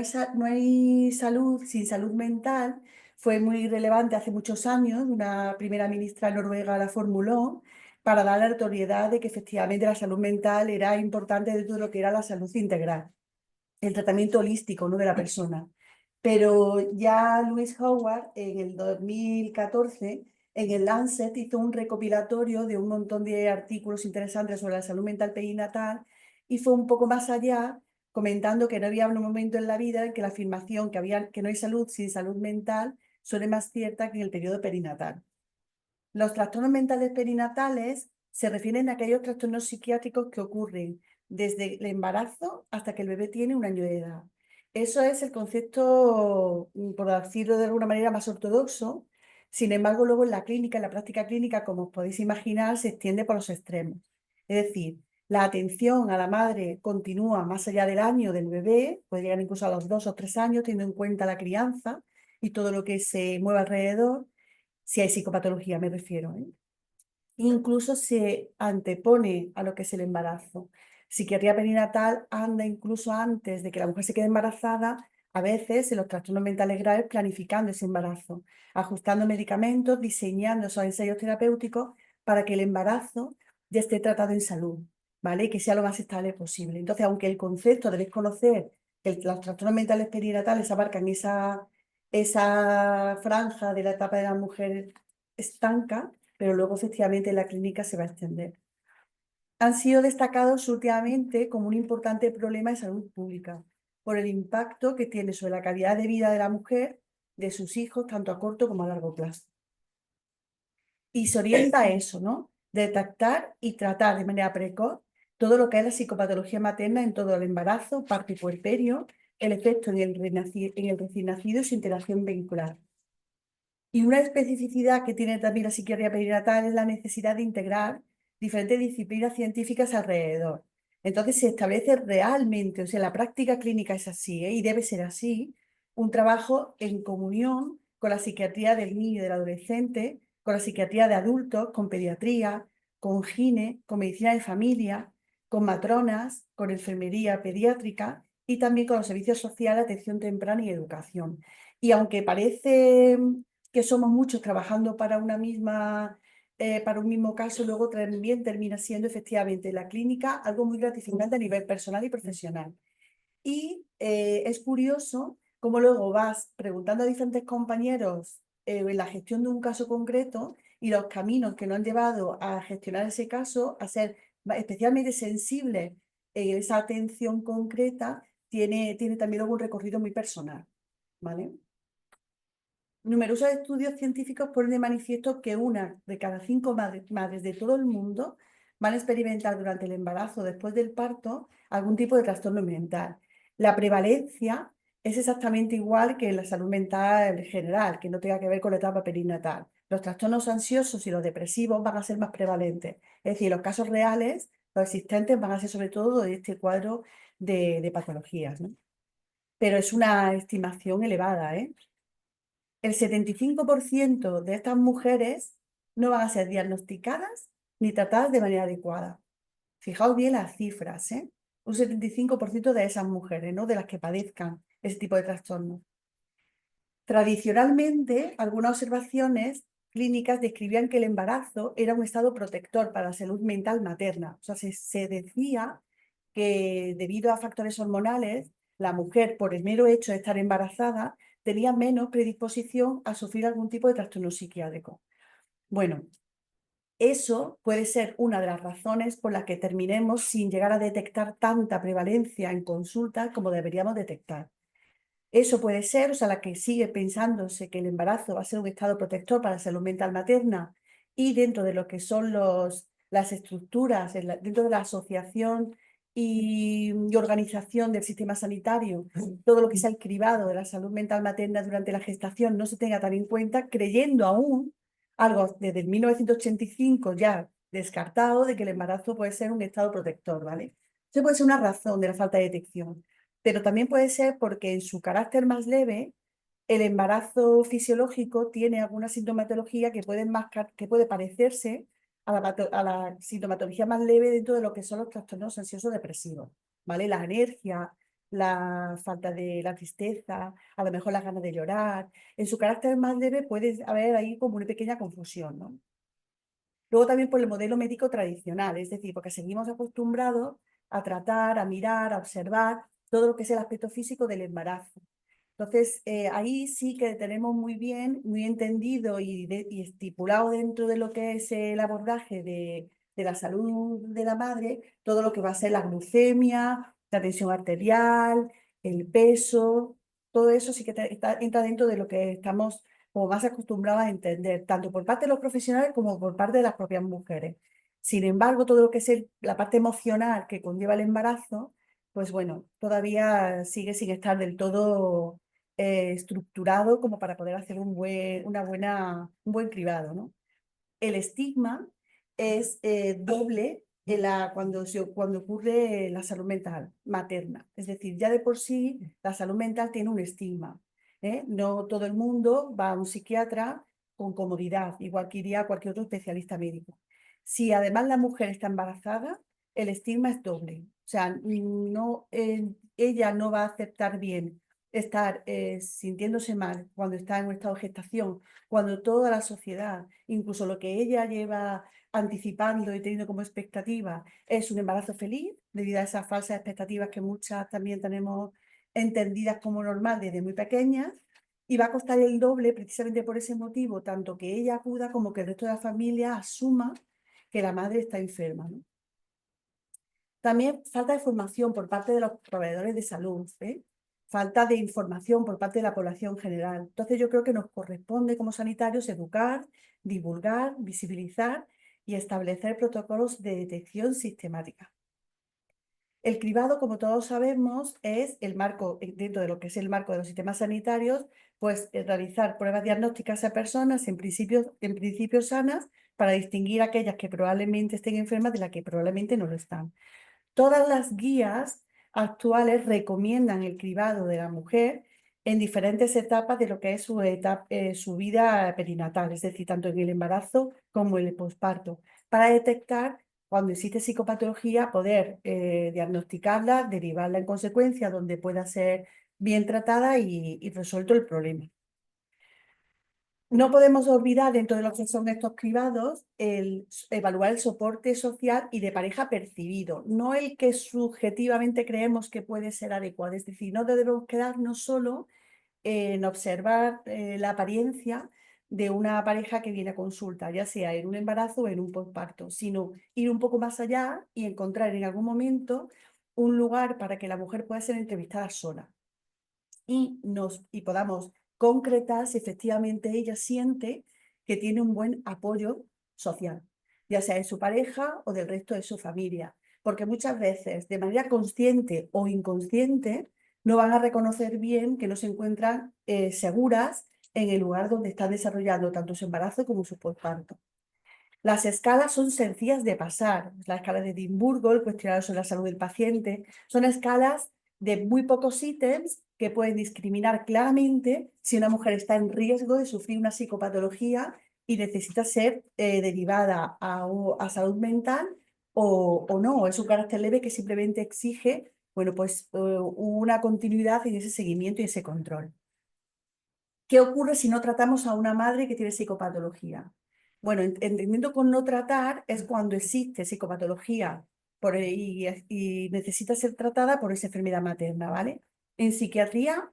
hay salud sin salud mental fue muy relevante hace muchos años. Una primera ministra noruega la formuló para dar la notoriedad de que efectivamente la salud mental era importante dentro de lo que era la salud integral, el tratamiento holístico, ¿no?, de la persona. Pero ya Louise Howard en el 2014 en el Lancet hizo un recopilatorio de un montón de artículos interesantes sobre la salud mental perinatal y fue un poco más allá, comentando que no había un momento en la vida en que la afirmación que no hay salud sin salud mental suene más cierta que en el periodo perinatal. Los trastornos mentales perinatales se refieren a aquellos trastornos psiquiátricos que ocurren desde el embarazo hasta que el bebé tiene 1 año de edad. Eso es el concepto, por decirlo de alguna manera, más ortodoxo. Sin embargo, luego en la clínica, en la práctica clínica, como os podéis imaginar, se extiende por los extremos. Es decir, la atención a la madre continúa más allá del año del bebé, puede llegar incluso a los 2 o 3 años, teniendo en cuenta la crianza y todo lo que se mueve alrededor, si hay psicopatología me refiero, ¿eh? Incluso se antepone a lo que es el embarazo. Psiquiatría perinatal anda incluso antes de que la mujer se quede embarazada, a veces en los trastornos mentales graves, planificando ese embarazo, ajustando medicamentos, diseñando esos ensayos terapéuticos para que el embarazo ya esté tratado en salud, ¿vale? Y que sea lo más estable posible. Entonces, aunque el concepto debéis conocer que los trastornos mentales perinatales abarcan esa franja de la etapa de la mujer estanca, pero luego efectivamente en la clínica se va a extender. Han sido destacados últimamente como un importante problema de salud pública por el impacto que tiene sobre la calidad de vida de la mujer, de sus hijos, tanto a corto como a largo plazo. Y se orienta a eso, ¿no? Detectar y tratar de manera precoz todo lo que es la psicopatología materna en todo el embarazo, parto y puerperio, el efecto en el recién nacido y su interacción vincular. Y una especificidad que tiene también la psiquiatría perinatal es la necesidad de integrar diferentes disciplinas científicas alrededor. Entonces se establece realmente, o sea, la práctica clínica es así, y debe ser así, un trabajo en comunión con la psiquiatría del niño y del adolescente, con la psiquiatría de adultos, con pediatría, con gine, con medicina de familia, con matronas, con enfermería pediátrica y también con los servicios sociales, atención temprana y educación. Y aunque parece que somos muchos trabajando para para un mismo caso, luego también termina siendo efectivamente la clínica algo muy gratificante a nivel personal y profesional. Y es curioso cómo luego vas preguntando a diferentes compañeros en la gestión de un caso concreto y los caminos que nos han llevado a gestionar ese caso, a ser especialmente sensibles en esa atención concreta, tiene también luego un recorrido muy personal, ¿vale? Numerosos estudios científicos ponen de manifiesto que 1 de cada 5 madres de todo el mundo van a experimentar durante el embarazo o después del parto algún tipo de trastorno mental. La prevalencia es exactamente igual que en la salud mental en general, que no tenga que ver con la etapa perinatal. Los trastornos ansiosos y los depresivos van a ser más prevalentes. Es decir, los casos reales, los existentes, van a ser sobre todo de este cuadro de patologías, ¿no? Pero es una estimación elevada, ¿eh? El 75% de estas mujeres no van a ser diagnosticadas ni tratadas de manera adecuada. Fijaos bien las cifras, ¿eh? Un 75% de esas mujeres, ¿no? De las que padezcan ese tipo de trastornos. Tradicionalmente, algunas observaciones clínicas describían que el embarazo era un estado protector para la salud mental materna. O sea, se decía que debido a factores hormonales, la mujer, por el mero hecho de estar embarazada, tenía menos predisposición a sufrir algún tipo de trastorno psiquiátrico. Bueno, eso puede ser una de las razones por las que terminemos sin llegar a detectar tanta prevalencia en consulta como deberíamos detectar. Eso puede ser, o sea, la que sigue pensándose que el embarazo va a ser un estado protector para la salud mental materna y dentro de lo que son las estructuras, dentro de la asociación y organización del sistema sanitario, todo lo que sea el cribado de la salud mental materna durante la gestación no se tenga tan en cuenta, creyendo aún algo desde el 1985 ya descartado de que el embarazo puede ser un estado protector, ¿vale? Eso puede ser una razón de la falta de detección, pero también puede ser porque en su carácter más leve, el embarazo fisiológico tiene alguna sintomatología que puede parecerse a la sintomatología más leve dentro de lo que son los trastornos ansiosos depresivos, ¿vale? La alergia, la falta de la tristeza, a lo mejor las ganas de llorar. En su carácter más leve puede haber ahí como una pequeña confusión, ¿no? Luego también por el modelo médico tradicional, es decir, porque seguimos acostumbrados a tratar, a mirar, a observar todo lo que es el aspecto físico del embarazo. Entonces, ahí sí que tenemos muy bien, muy entendido y estipulado dentro de lo que es el abordaje de la salud de la madre, todo lo que va a ser la glucemia, la tensión arterial, el peso, todo eso sí que entra dentro de lo que estamos como más acostumbrados a entender, tanto por parte de los profesionales como por parte de las propias mujeres. Sin embargo, todo lo que es la parte emocional que conlleva el embarazo, pues bueno, todavía sigue sin estar del todo estructurado como para poder hacer un buen cribado, ¿no? El estigma es doble cuando ocurre la salud mental materna. Es decir, ya de por sí la salud mental tiene un estigma, ¿eh? No todo el mundo va a un psiquiatra con comodidad, igual que iría a cualquier otro especialista médico. Si además la mujer está embarazada, el estigma es doble. O sea, no, ella no va a aceptar bien estar sintiéndose mal cuando está en un estado de gestación, cuando toda la sociedad, incluso lo que ella lleva anticipando y teniendo como expectativa, es un embarazo feliz, debido a esas falsas expectativas que muchas también tenemos entendidas como normal desde muy pequeñas, y va a costar el doble precisamente por ese motivo, tanto que ella acuda como que el resto de la familia asuma que la madre está enferma, ¿no? También falta de formación por parte de los proveedores de salud, ¿eh? Falta de información por parte de la población general. Entonces yo creo que nos corresponde como sanitarios educar, divulgar, visibilizar y establecer protocolos de detección sistemática. El cribado, como todos sabemos, es el marco, dentro de lo que es el marco de los sistemas sanitarios, pues realizar pruebas diagnósticas a personas en principio sanas para distinguir aquellas que probablemente estén enfermas de las que probablemente no lo están. Todas las guías actuales recomiendan el cribado de la mujer en diferentes etapas de lo que es su vida perinatal, es decir, tanto en el embarazo como en el posparto, para detectar cuando existe psicopatología, poder diagnosticarla, derivarla en consecuencia donde pueda ser bien tratada y resuelto el problema. No podemos olvidar dentro de lo que son estos cribados el evaluar el soporte social y de pareja percibido, no el que subjetivamente creemos que puede ser adecuado. Es decir, no debemos quedarnos solo en observar la apariencia de una pareja que viene a consulta, ya sea en un embarazo o en un posparto, sino ir un poco más allá y encontrar en algún momento un lugar para que la mujer pueda ser entrevistada sola y podamos concretar si efectivamente ella siente que tiene un buen apoyo social, ya sea de su pareja o del resto de su familia. Porque muchas veces, de manera consciente o inconsciente, no van a reconocer bien que no se encuentran seguras en el lugar donde están desarrollando tanto su embarazo como su posparto. Las escalas son sencillas de pasar. La escala de Edimburgo, el cuestionario sobre la salud del paciente, son escalas de muy pocos ítems que pueden discriminar claramente si una mujer está en riesgo de sufrir una psicopatología y necesita ser derivada a salud mental o no. Es un carácter leve que simplemente exige, bueno, pues una continuidad en ese seguimiento y ese control. ¿Qué ocurre si no tratamos a una madre que tiene psicopatología? Bueno, entendiendo con no tratar es cuando existe psicopatología y necesita ser tratada por esa enfermedad materna, ¿vale? En psiquiatría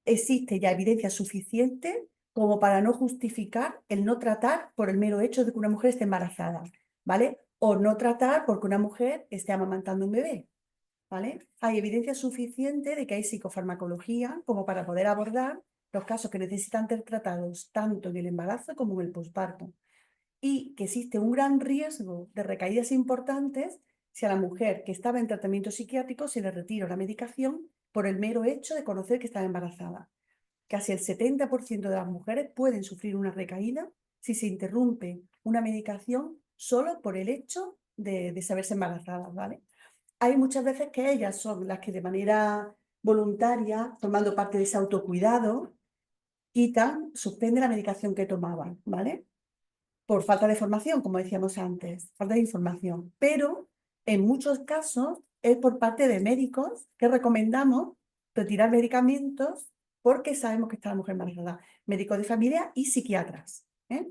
existe ya evidencia suficiente como para no justificar el no tratar por el mero hecho de que una mujer esté embarazada, ¿vale? O no tratar porque una mujer esté amamantando un bebé, ¿vale? Hay evidencia suficiente de que hay psicofarmacología como para poder abordar los casos que necesitan ser tratados tanto en el embarazo como en el posparto, y que existe un gran riesgo de recaídas importantes si a la mujer que estaba en tratamiento psiquiátrico se le retira la medicación por el mero hecho de conocer que estaba embarazada. Casi el 70% de las mujeres pueden sufrir una recaída si se interrumpe una medicación solo por el hecho de saberse embarazadas, ¿vale? Hay muchas veces que ellas son las que de manera voluntaria, formando parte de ese autocuidado, suspenden la medicación que tomaban, ¿vale? Por falta de formación, como decíamos antes, falta de información. Pero en muchos casos es por parte de médicos que recomendamos retirar medicamentos porque sabemos que está la mujer embarazada. Médicos de familia y psiquiatras, ¿eh?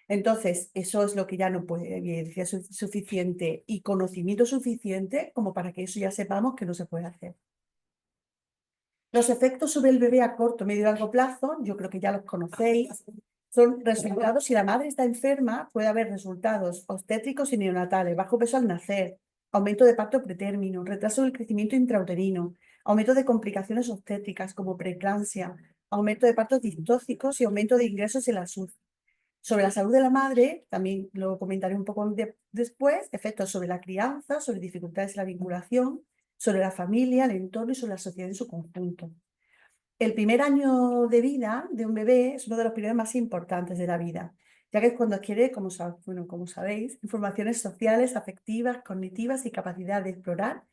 Entonces, eso es lo que ya no puede, evidencia suficiente y conocimiento suficiente como para que eso ya sepamos que no se puede hacer. Los efectos sobre el bebé a corto, medio y largo plazo, yo creo que ya los conocéis, son resultados, si la madre está enferma, puede haber resultados obstétricos y neonatales, bajo peso al nacer, aumento de parto pretérmino, retraso del crecimiento intrauterino, aumento de complicaciones obstétricas como preeclampsia, aumento de partos distóxicos y aumento de ingresos en la SUR. Sobre la salud de la madre, también lo comentaré un poco después, efectos sobre la crianza, sobre dificultades en la vinculación, sobre la familia, el entorno y sobre la sociedad en su conjunto. El primer año de vida de un bebé es uno de los periodos más importantes de la vida, ya que es cuando adquiere, como sabéis, informaciones sociales, afectivas, cognitivas y capacidad de explorar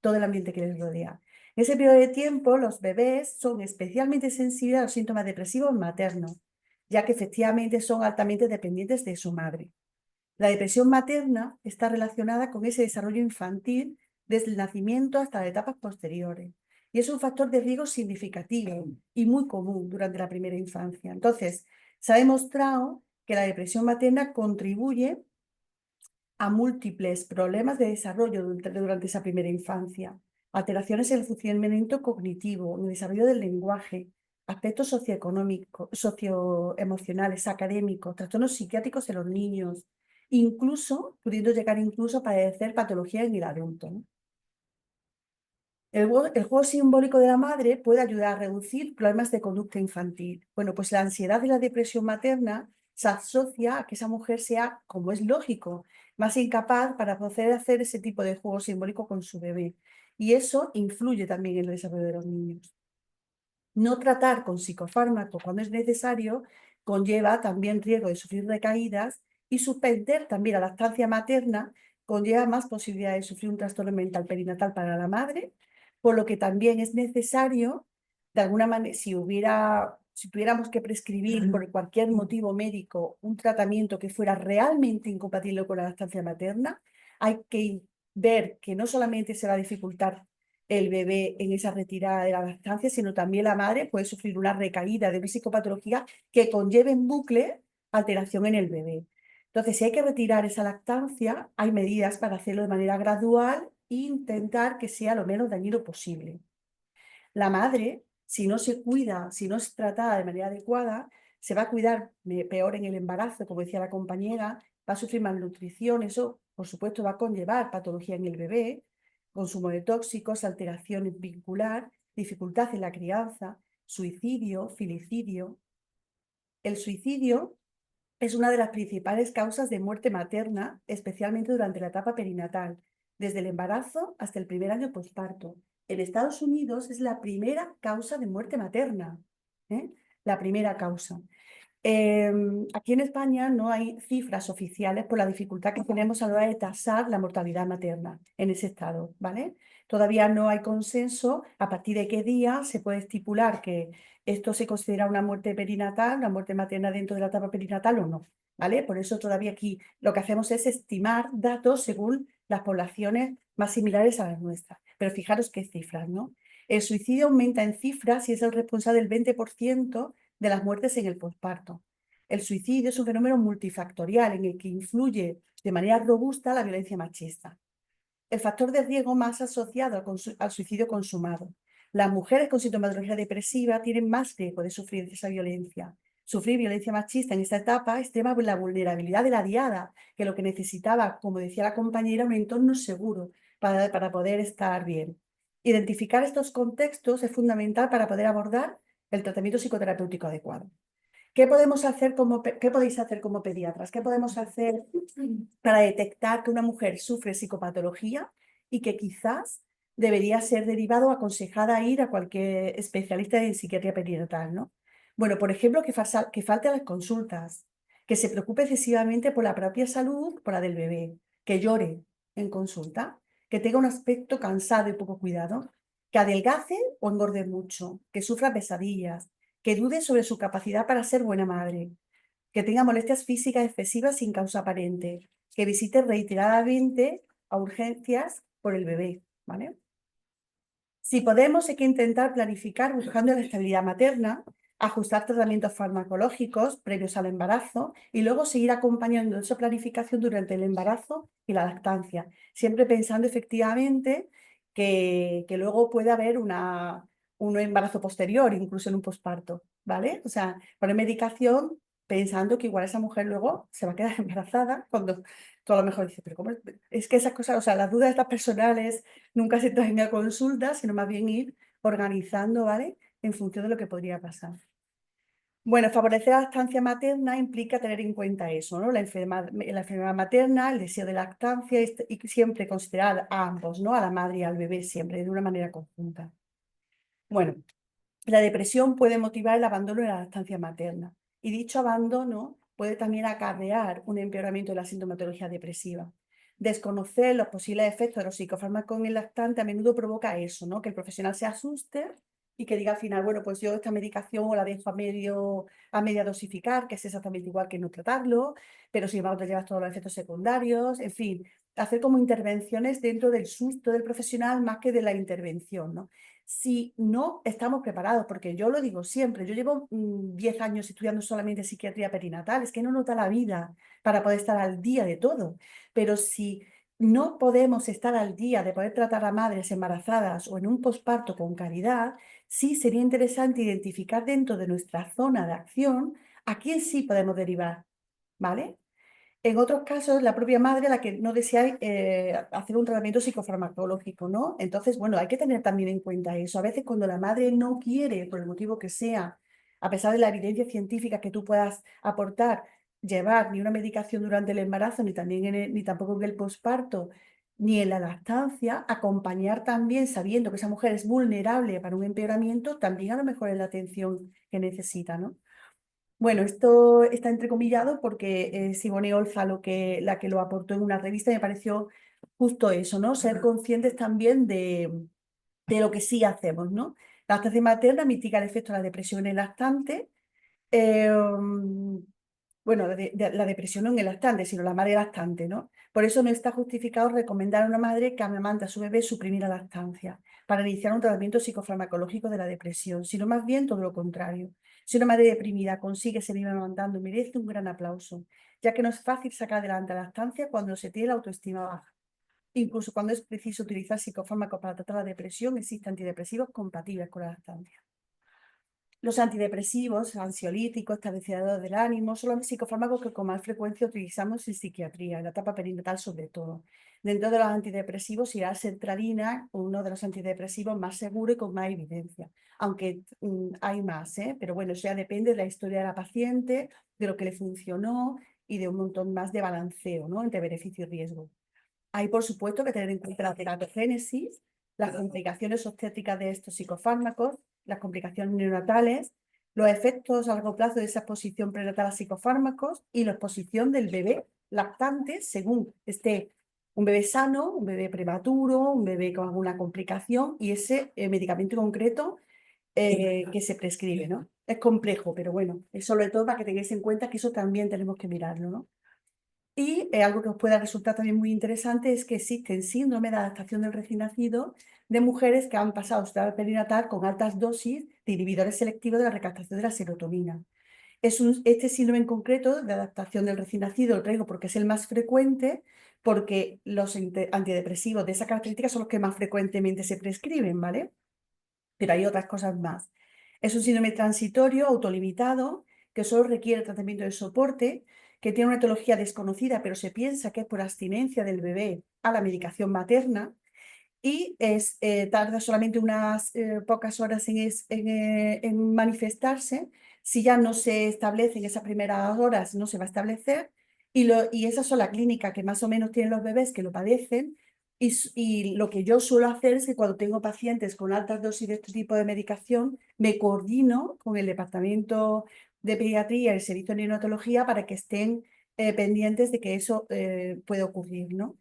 todo el ambiente que les rodea. En ese periodo de tiempo, los bebés son especialmente sensibles a los síntomas depresivos maternos, ya que efectivamente son altamente dependientes de su madre. La depresión materna está relacionada con ese desarrollo infantil desde el nacimiento hasta las etapas posteriores. Y es un factor de riesgo significativo y muy común durante la primera infancia. Entonces, se ha demostrado que la depresión materna contribuye a múltiples problemas de desarrollo durante esa primera infancia, alteraciones en el funcionamiento cognitivo, en el desarrollo del lenguaje, aspectos socioeconómicos, socioemocionales, académicos, trastornos psiquiátricos en los niños, incluso pudiendo llegar incluso a padecer patología en el adulto, ¿no? El juego simbólico de la madre puede ayudar a reducir problemas de conducta infantil. Bueno, pues la ansiedad y la depresión materna se asocia a que esa mujer sea, como es lógico, más incapaz para poder hacer ese tipo de juego simbólico con su bebé. Y eso influye también en el desarrollo de los niños. No tratar con psicofármacos cuando es necesario conlleva también riesgo de sufrir recaídas, y suspender también la lactancia materna conlleva más posibilidades de sufrir un trastorno mental perinatal para la madre, por lo que también es necesario, de alguna manera, si tuviéramos que prescribir por cualquier motivo médico un tratamiento que fuera realmente incompatible con la lactancia materna, hay que ver que no solamente se va a dificultar el bebé en esa retirada de la lactancia, sino también la madre puede sufrir una recaída de una psicopatología que conlleve en bucle alteración en el bebé. Entonces, si hay que retirar esa lactancia, hay medidas para hacerlo de manera gradual e intentar que sea lo menos dañino posible. La madre, si no se cuida, si no es tratada de manera adecuada, se va a cuidar peor en el embarazo, como decía la compañera, va a sufrir malnutrición, eso por supuesto va a conllevar patología en el bebé, consumo de tóxicos, alteración vincular, dificultad en la crianza, suicidio, filicidio. El suicidio es una de las principales causas de muerte materna, especialmente durante la etapa perinatal, desde el embarazo hasta el primer año posparto. En Estados Unidos es la primera causa de muerte materna, ¿eh? La primera causa. Aquí en España no hay cifras oficiales por la dificultad que tenemos a la hora de tasar la mortalidad materna en ese estado, ¿vale? Todavía no hay consenso a partir de qué día se puede estipular que esto se considera una muerte perinatal, una muerte materna dentro de la etapa perinatal o no, ¿vale? Por eso todavía aquí lo que hacemos es estimar datos según las poblaciones más similares a las nuestras. Pero fijaros qué cifras, ¿no? El suicidio aumenta en cifras y es el responsable del 20% de las muertes en el posparto. El suicidio es un fenómeno multifactorial en el que influye de manera robusta la violencia machista. El factor de riesgo más asociado al suicidio consumado. Las mujeres con sintomatología depresiva tienen más riesgo de sufrir esa violencia. Sufrir violencia machista en esta etapa extrema la vulnerabilidad de la diada, que lo que necesitaba, como decía la compañera, un entorno seguro para poder estar bien. Identificar estos contextos es fundamental para poder abordar el tratamiento psicoterapéutico adecuado. ¿Qué podemos hacer qué podéis hacer como pediatras? ¿Qué podemos hacer para detectar que una mujer sufre psicopatología y que quizás debería ser derivada o aconsejada a ir a cualquier especialista en psiquiatría perinatal, ¿no? Bueno, por ejemplo, que falte a las consultas, que se preocupe excesivamente por la propia salud, por la del bebé, que llore en consulta, que tenga un aspecto cansado y poco cuidado, que adelgace o engorde mucho, que sufra pesadillas, que dude sobre su capacidad para ser buena madre, que tenga molestias físicas excesivas sin causa aparente, que visite reiteradamente a urgencias por el bebé, ¿vale? Si podemos, hay que intentar planificar buscando la estabilidad materna, ajustar tratamientos farmacológicos previos al embarazo y luego seguir acompañando esa planificación durante el embarazo y la lactancia, siempre pensando efectivamente que luego puede haber un embarazo posterior, incluso en un posparto, ¿vale? O sea, poner medicación pensando que igual esa mujer luego se va a quedar embarazada cuando tú a lo mejor dices, pero ¿cómo es que esas cosas, o sea, las dudas estas personales nunca se traen a consulta, sino más bien ir organizando, ¿vale? En función de lo que podría pasar. Bueno, favorecer la lactancia materna implica tener en cuenta eso, ¿no? La enfermedad materna, el deseo de lactancia y siempre considerar a ambos, ¿no? A la madre y al bebé siempre, de una manera conjunta. Bueno, la depresión puede motivar el abandono de la lactancia materna y dicho abandono puede también acarrear un empeoramiento de la sintomatología depresiva. Desconocer los posibles efectos de los psicofármacos en el lactante a menudo provoca eso, ¿no? Que el profesional se asuste y que diga al final, bueno, pues yo esta medicación o la dejo a media dosificar, que es exactamente igual que no tratarlo, pero sin embargo te llevas todos los efectos secundarios, en fin, hacer como intervenciones dentro del susto del profesional más que de la intervención, ¿no? Si no estamos preparados, porque yo lo digo siempre, yo llevo 10 años estudiando solamente psiquiatría perinatal, es que no nos da la vida para poder estar al día de todo, pero si no podemos estar al día de poder tratar a madres embarazadas o en un posparto con calidad, sí sería interesante identificar dentro de nuestra zona de acción a quién sí podemos derivar, ¿vale? En otros casos, la propia madre la que no desea hacer un tratamiento psicofarmacológico, ¿no? Entonces, bueno, hay que tener también en cuenta eso. A veces cuando la madre no quiere, por el motivo que sea, a pesar de la evidencia científica que tú puedas aportar, llevar ni una medicación durante el embarazo, ni también ni tampoco en el posparto, ni en la lactancia, acompañar también sabiendo que esa mujer es vulnerable para un empeoramiento, también a lo mejor es la atención que necesita, ¿no? Bueno, esto está entrecomillado porque Simone Olza la que lo aportó en una revista me pareció justo eso, ¿no? Ser conscientes también de lo que sí hacemos, ¿no? La lactancia materna mitiga el efecto de la depresión en el lactante. eh, bueno, la depresión no en el lactante, sino la madre lactante, ¿no? Por eso no está justificado recomendar a una madre que amamanta a su bebé suprimir la lactancia para iniciar un tratamiento psicofarmacológico de la depresión, sino más bien todo lo contrario. Si una madre deprimida consigue seguir amamantando, merece un gran aplauso, ya que no es fácil sacar adelante la lactancia cuando se tiene la autoestima baja. Incluso cuando es preciso utilizar psicofármacos para tratar la depresión, existen antidepresivos compatibles con la lactancia. Los antidepresivos, ansiolíticos, estabilizadores del ánimo, son los psicofármacos que con más frecuencia utilizamos en psiquiatría, en la etapa perinatal sobre todo. Dentro de los antidepresivos irá sertralina, uno de los antidepresivos más seguros y con más evidencia, aunque hay más, pero bueno, eso ya depende de la historia de la paciente, de lo que le funcionó y de un montón más de balanceo, ¿no? Entre beneficio y riesgo. Hay, por supuesto, que tener en cuenta la teratogénesis, las complicaciones obstétricas de estos psicofármacos, las complicaciones neonatales, los efectos a largo plazo de esa exposición prenatal a psicofármacos y la exposición del bebé lactante según esté un bebé sano, un bebé prematuro, un bebé con alguna complicación y ese medicamento concreto que se prescribe, ¿no? Es complejo, pero bueno, es sobre todo para que tengáis en cuenta que eso también tenemos que mirarlo, ¿no? Y algo que os pueda resultar también muy interesante es que existen síndrome de adaptación del recién nacido de mujeres que han pasado su etapa perinatal con altas dosis de inhibidores selectivos de la recaptación de la serotonina. Este síndrome en concreto de adaptación del recién nacido lo traigo porque es el más frecuente, porque los antidepresivos de esa característica son los que más frecuentemente se prescriben, ¿vale? Pero hay otras cosas más. Es un síndrome transitorio, autolimitado, que solo requiere tratamiento de soporte, que tiene una etiología desconocida, pero se piensa que es por abstinencia del bebé a la medicación materna y tarda solamente unas pocas horas en manifestarse. Si ya no se establece en esas primeras horas, no se va a establecer. Y esas son la clínica que más o menos tienen los bebés que lo padecen. Y lo que yo suelo hacer es que cuando tengo pacientes con altas dosis de este tipo de medicación, me coordino con el departamento de pediatría y el servicio de neonatología para que estén pendientes de que eso puede ocurrir, ¿no?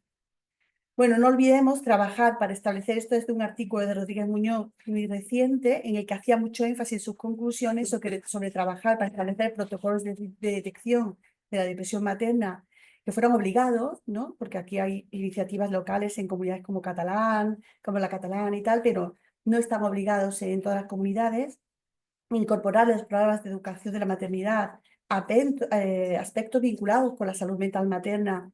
Bueno, no olvidemos trabajar para establecer esto desde un artículo de Rodríguez Muñoz muy reciente, en el que hacía mucho énfasis en sus conclusiones sobre trabajar para establecer protocolos de detección de la depresión materna que fueran obligados, ¿no? Porque aquí hay iniciativas locales en comunidades como la catalana y tal, pero no están obligados en todas las comunidades. Incorporar los programas de educación de la maternidad, aspectos vinculados con la salud mental materna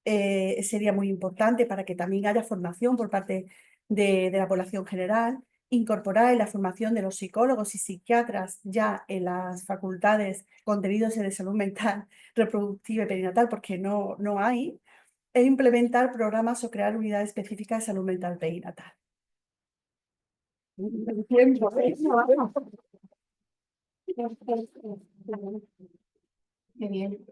sería muy importante para que también haya formación por parte de la población general, incorporar en la formación de los psicólogos y psiquiatras ya en las facultades contenidos de salud mental reproductiva y perinatal, porque no hay, e implementar programas o crear unidades específicas de salud mental perinatal. Qué bien.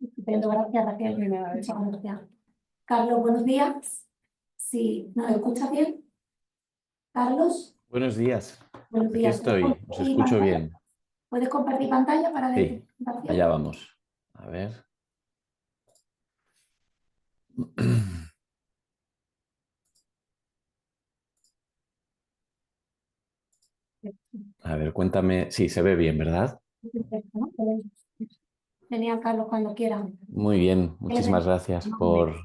Estupendo, gracias Raquel. Muchas gracias. Carlos, buenos días. Sí, ¿nos escuchas bien? Carlos, Buenos días. buenos Aquí días. ¿Puedes estoy, os compartir escucho pantalla? bien. ¿Puedes compartir pantalla para ver tu Sí, presentación? allá vamos. A ver. A ver, cuéntame. Sí, se ve bien, ¿verdad? ¿no? Genial, Carlos, cuando quieran. Muy bien, ¿Qué les muchísimas venía? gracias No, hombre.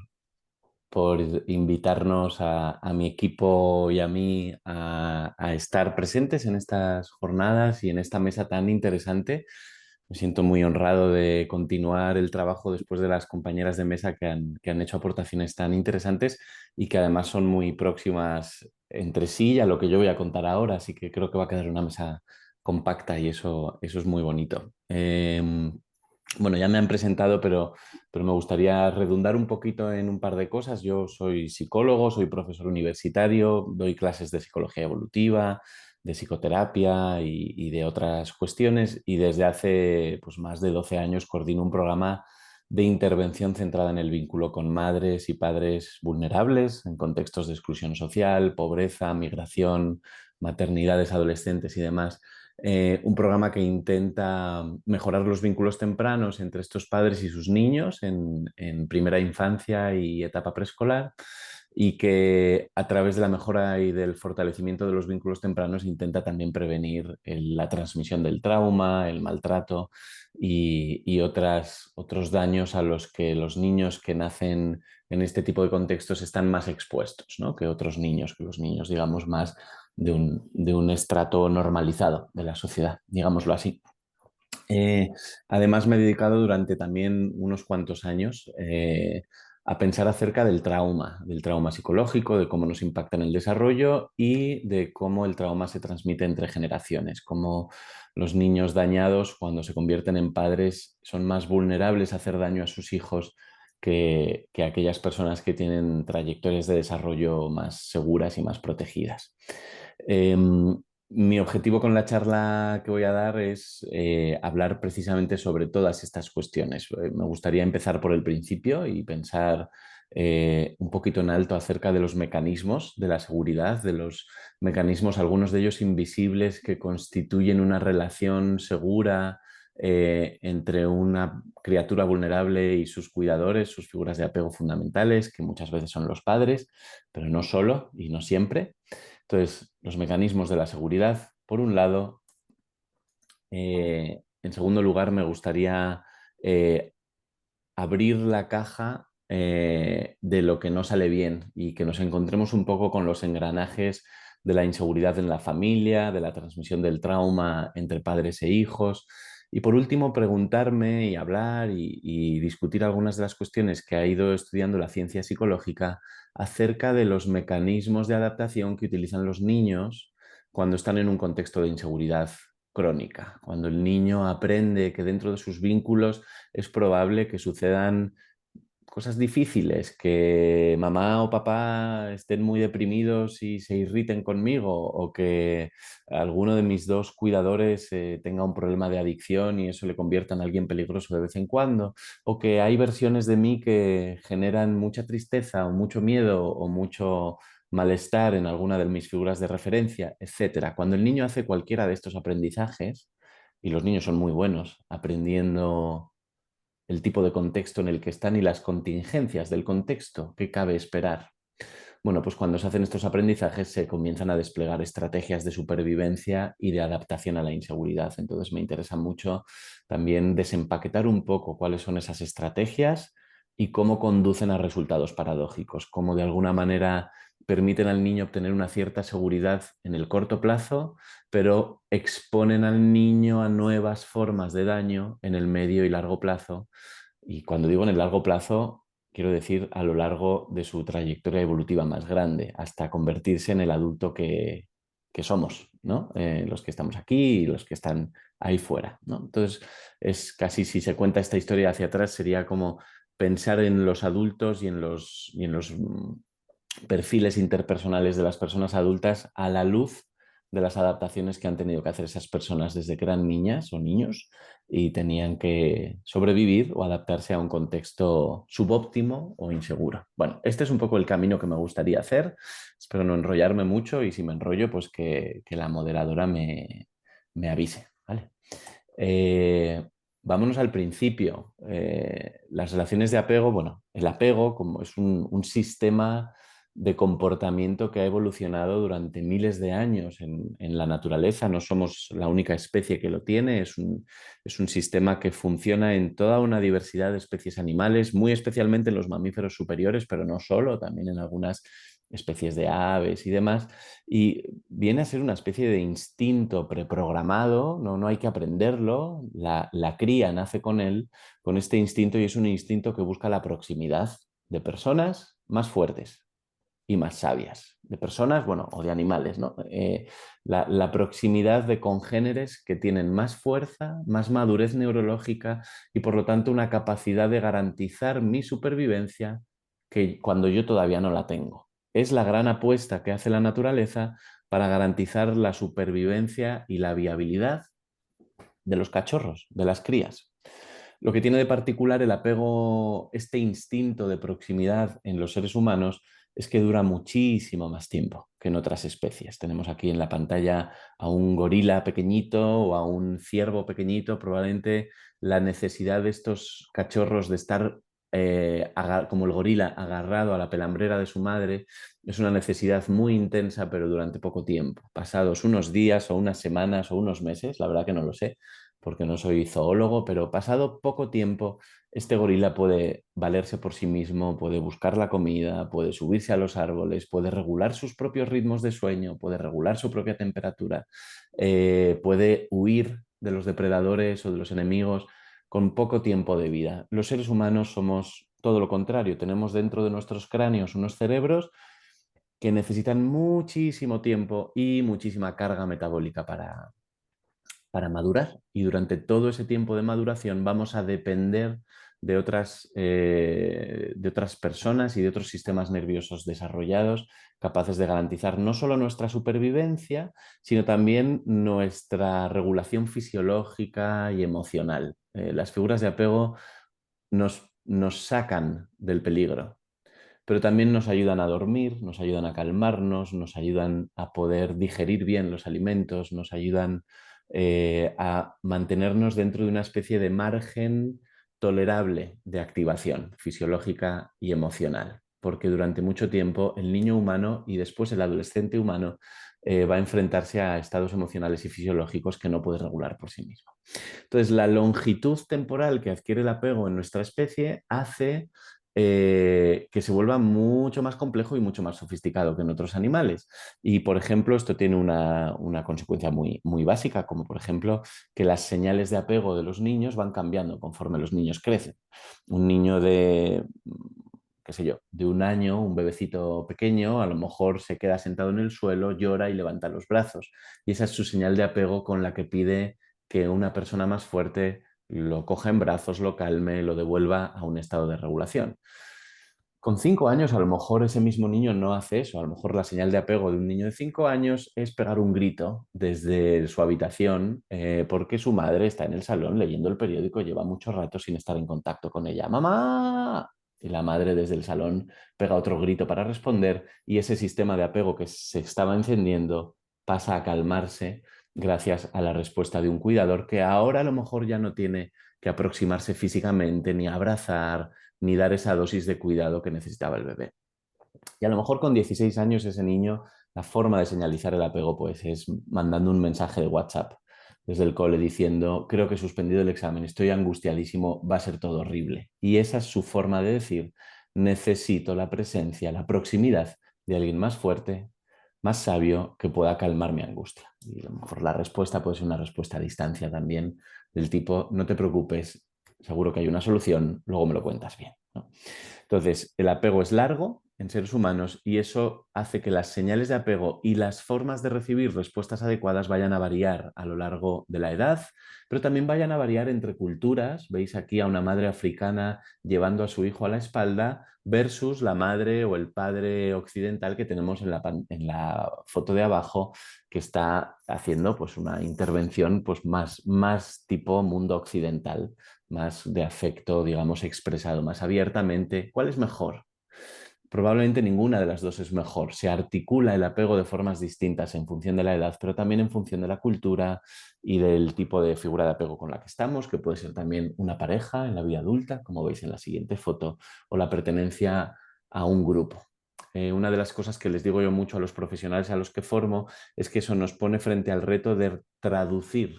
por invitarnos a mi equipo y a mí a estar presentes en estas jornadas y en esta mesa tan interesante. Me siento muy honrado de continuar el trabajo después de las compañeras de mesa que han hecho aportaciones tan interesantes y que además son muy próximas entre sí y a lo que yo voy a contar ahora, así que creo que va a quedar una mesa compacta y eso es muy bonito. Bueno, ya me han presentado, pero me gustaría redundar un poquito en un par de cosas. Yo soy psicólogo, soy profesor universitario, doy clases de psicología evolutiva, de psicoterapia y de otras cuestiones y desde hace pues, más de 12 años coordino un programa de intervención centrada en el vínculo con madres y padres vulnerables en contextos de exclusión social, pobreza, migración, maternidades adolescentes y demás. Un programa que intenta mejorar los vínculos tempranos entre estos padres y sus niños en primera infancia y etapa preescolar y que a través de la mejora y del fortalecimiento de los vínculos tempranos intenta también prevenir la transmisión del trauma, el maltrato y otros daños a los que los niños que nacen en este tipo de contextos están más expuestos, ¿no? Que otros niños, que los niños, digamos, más de un estrato normalizado de la sociedad, digámoslo así. Además, me he dedicado durante también unos cuantos años a pensar acerca del trauma psicológico, de cómo nos impacta en el desarrollo y de cómo el trauma se transmite entre generaciones, cómo los niños dañados cuando se convierten en padres son más vulnerables a hacer daño a sus hijos que aquellas personas que tienen trayectorias de desarrollo más seguras y más protegidas. Mi objetivo con la charla que voy a dar es hablar precisamente sobre todas estas cuestiones. Me gustaría empezar por el principio y pensar un poquito en alto acerca de los mecanismos de la seguridad, de los mecanismos, algunos de ellos invisibles, que constituyen una relación segura entre una criatura vulnerable y sus cuidadores, sus figuras de apego fundamentales, que muchas veces son los padres, pero no solo y no siempre. Entonces, los mecanismos de la seguridad, por un lado. En segundo lugar, me gustaría eh, abrir la caja de lo que no sale bien y que nos encontremos un poco con los engranajes de la inseguridad en la familia, de la transmisión del trauma entre padres e hijos. Y por último, preguntarme y hablar y discutir algunas de las cuestiones que ha ido estudiando la ciencia psicológica acerca de los mecanismos de adaptación que utilizan los niños cuando están en un contexto de inseguridad crónica, cuando el niño aprende que dentro de sus vínculos es probable que sucedan cosas difíciles, que mamá o papá estén muy deprimidos y se irriten conmigo, o que alguno de mis dos cuidadores tenga un problema de adicción y eso le convierta en alguien peligroso de vez en cuando, o que hay versiones de mí que generan mucha tristeza o mucho miedo o mucho malestar en alguna de mis figuras de referencia, etcétera. Cuando el niño hace cualquiera de estos aprendizajes, y los niños son muy buenos aprendiendo el tipo de contexto en el que están y las contingencias del contexto que cabe esperar. Bueno, pues cuando se hacen estos aprendizajes se comienzan a desplegar estrategias de supervivencia y de adaptación a la inseguridad. Entonces me interesa mucho también desempaquetar un poco cuáles son esas estrategias y cómo conducen a resultados paradójicos, cómo de alguna manera permiten al niño obtener una cierta seguridad en el corto plazo, pero exponen al niño a nuevas formas de daño en el medio y largo plazo. Y cuando digo en el largo plazo, quiero decir a lo largo de su trayectoria evolutiva más grande, hasta convertirse en el adulto que somos, ¿no? Los que estamos aquí y los que están ahí fuera, ¿no? Entonces, es casi si se cuenta esta historia hacia atrás, sería como pensar en los adultos y en los perfiles interpersonales de las personas adultas a la luz de las adaptaciones que han tenido que hacer esas personas desde que eran niñas o niños y tenían que sobrevivir o adaptarse a un contexto subóptimo o inseguro. Bueno, este es un poco el camino que me gustaría hacer. Espero no enrollarme mucho y si me enrollo, pues que la moderadora me avise, ¿vale? Eh, Vámonos al principio. Las relaciones de apego, bueno, el apego como es un sistema de comportamiento que ha evolucionado durante miles de años en la naturaleza. No somos la única especie que lo tiene, es un sistema que funciona en toda una diversidad de especies animales, muy especialmente en los mamíferos superiores, pero no solo, también en algunas especies de aves y demás, y viene a ser una especie de instinto preprogramado, no hay que aprenderlo, la cría nace con él, con este instinto, y es un instinto que busca la proximidad de personas más fuertes y más sabias, de personas, bueno, o de animales, ¿no? La proximidad de congéneres que tienen más fuerza, más madurez neurológica y por lo tanto una capacidad de garantizar mi supervivencia que cuando yo todavía no la tengo. Es la gran apuesta que hace la naturaleza para garantizar la supervivencia y la viabilidad de los cachorros, de las crías. Lo que tiene de particular el apego, este instinto de proximidad en los seres humanos, es que dura muchísimo más tiempo que en otras especies. Tenemos aquí en la pantalla a un gorila pequeñito o a un ciervo pequeñito. Probablemente la necesidad de estos cachorros de estar como el gorila agarrado a la pelambrera de su madre es una necesidad muy intensa, pero durante poco tiempo. Pasados unos días o unas semanas o unos meses, la verdad que no lo sé, porque no soy zoólogo, pero pasado poco tiempo, este gorila puede valerse por sí mismo, puede buscar la comida, puede subirse a los árboles, puede regular sus propios ritmos de sueño, puede regular su propia temperatura, puede huir de los depredadores o de los enemigos con poco tiempo de vida. Los seres humanos somos todo lo contrario, tenemos dentro de nuestros cráneos unos cerebros que necesitan muchísimo tiempo y muchísima carga metabólica para madurar, y durante todo ese tiempo de maduración vamos a depender de otras personas y de otros sistemas nerviosos desarrollados capaces de garantizar no solo nuestra supervivencia, sino también nuestra regulación fisiológica y emocional. Las figuras de apego nos sacan del peligro, pero también nos ayudan a dormir, nos ayudan a calmarnos, nos ayudan a poder digerir bien los alimentos, nos ayudan a mantenernos dentro de una especie de margen tolerable de activación fisiológica y emocional, porque durante mucho tiempo el niño humano y después el adolescente humano va a enfrentarse a estados emocionales y fisiológicos que no puede regular por sí mismo. Entonces, la longitud temporal que adquiere el apego en nuestra especie hace que se vuelva mucho más complejo y mucho más sofisticado que en otros animales. Y, por ejemplo, esto tiene una consecuencia muy básica, como por ejemplo que las señales de apego de los niños van cambiando conforme los niños crecen. Un niño de, qué sé yo, de un año, un bebecito pequeño, a lo mejor se queda sentado en el suelo, llora y levanta los brazos. Y esa es su señal de apego con la que pide que una persona más fuerte lo coja en brazos, lo calme, lo devuelva a un estado de regulación. Con 5 años a lo mejor ese mismo niño no hace eso. A lo mejor la señal de apego de un niño de 5 años es pegar un grito desde su habitación porque su madre está en el salón leyendo el periódico, lleva mucho rato sin estar en contacto con ella. ¡Mamá! Y la madre desde el salón pega otro grito para responder, y ese sistema de apego que se estaba encendiendo pasa a calmarse gracias a la respuesta de un cuidador que ahora a lo mejor ya no tiene que aproximarse físicamente, ni abrazar, ni dar esa dosis de cuidado que necesitaba el bebé. Y a lo mejor con 16 años ese niño, la forma de señalizar el apego pues es mandando un mensaje de WhatsApp desde el cole diciendo: creo que he suspendido el examen, estoy angustiadísimo, va a ser todo horrible. Y esa es su forma de decir: necesito la presencia, la proximidad de alguien más fuerte, más sabio, que pueda calmar mi angustia. Y a lo mejor la respuesta puede ser una respuesta a distancia también, del tipo: no te preocupes, seguro que hay una solución, luego me lo cuentas bien, ¿no? Entonces, el apego es largo en seres humanos y eso hace que las señales de apego y las formas de recibir respuestas adecuadas vayan a variar a lo largo de la edad, pero también vayan a variar entre culturas. Veis aquí a una madre africana llevando a su hijo a la espalda versus la madre o el padre occidental que tenemos en la foto de abajo, que está haciendo pues una intervención pues más tipo mundo occidental, más de afecto, digamos, expresado más abiertamente. ¿Cuál es mejor? Probablemente ninguna de las dos es mejor. Se articula el apego de formas distintas en función de la edad, pero también en función de la cultura y del tipo de figura de apego con la que estamos, que puede ser también una pareja en la vida adulta, como veis en la siguiente foto, o la pertenencia a un grupo. una de las cosas que les digo yo mucho a los profesionales a los que formo es que eso nos pone frente al reto de traducir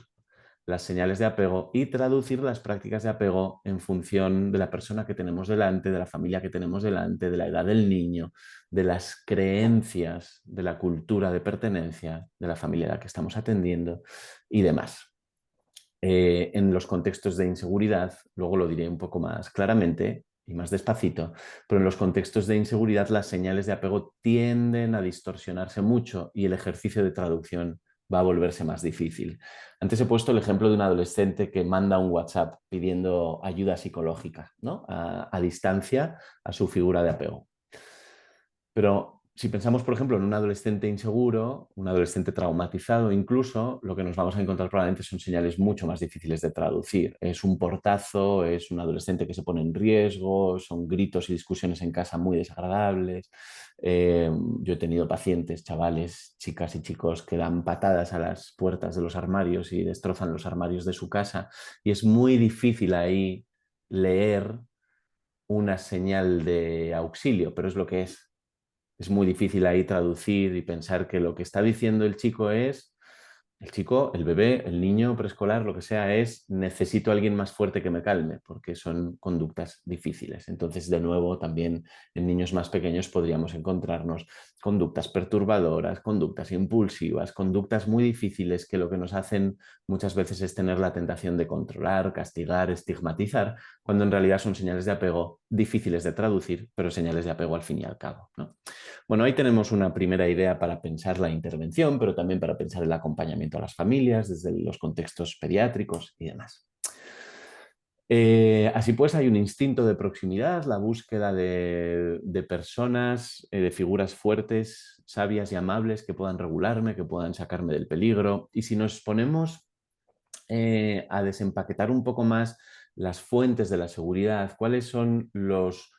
las señales de apego y traducir las prácticas de apego en función de la persona que tenemos delante, de la familia que tenemos delante, de la edad del niño, de las creencias, de la cultura de pertenencia, de la familia a la que estamos atendiendo y demás. En los contextos de inseguridad, luego lo diré un poco más claramente y más despacito, pero en los contextos de inseguridad las señales de apego tienden a distorsionarse mucho y el ejercicio de traducción va a volverse más difícil. Antes he puesto el ejemplo de un adolescente que manda un WhatsApp pidiendo ayuda psicológica, ¿no? a distancia a su figura de apego. Pero si pensamos, por ejemplo, en un adolescente inseguro, un adolescente traumatizado, incluso, lo que nos vamos a encontrar probablemente son señales mucho más difíciles de traducir. Es un portazo, es un adolescente que se pone en riesgo, son gritos y discusiones en casa muy desagradables. Yo he tenido pacientes, chavales, chicas y chicos que dan patadas a las puertas de los armarios y destrozan los armarios de su casa. Y es muy difícil ahí leer una señal de auxilio, pero es lo que es. Es muy difícil ahí traducir y pensar que lo que está diciendo el chico es, el chico, el bebé, el niño preescolar, lo que sea, es necesito a alguien más fuerte que me calme, porque son conductas difíciles. Entonces, de nuevo, también en niños más pequeños podríamos encontrarnos conductas perturbadoras, conductas impulsivas, conductas muy difíciles que lo que nos hacen muchas veces es tener la tentación de controlar, castigar, estigmatizar, cuando en realidad son señales de apego difíciles de traducir, pero señales de apego al fin y al cabo, ¿no? Bueno, ahí tenemos una primera idea para pensar la intervención, pero también para pensar el acompañamiento a las familias desde los contextos pediátricos y demás. Así pues, hay un instinto de proximidad, la búsqueda de personas, de figuras fuertes, sabias y amables que puedan regularme, que puedan sacarme del peligro. Y si nos ponemos a desempaquetar un poco más las fuentes de la seguridad, cuáles son los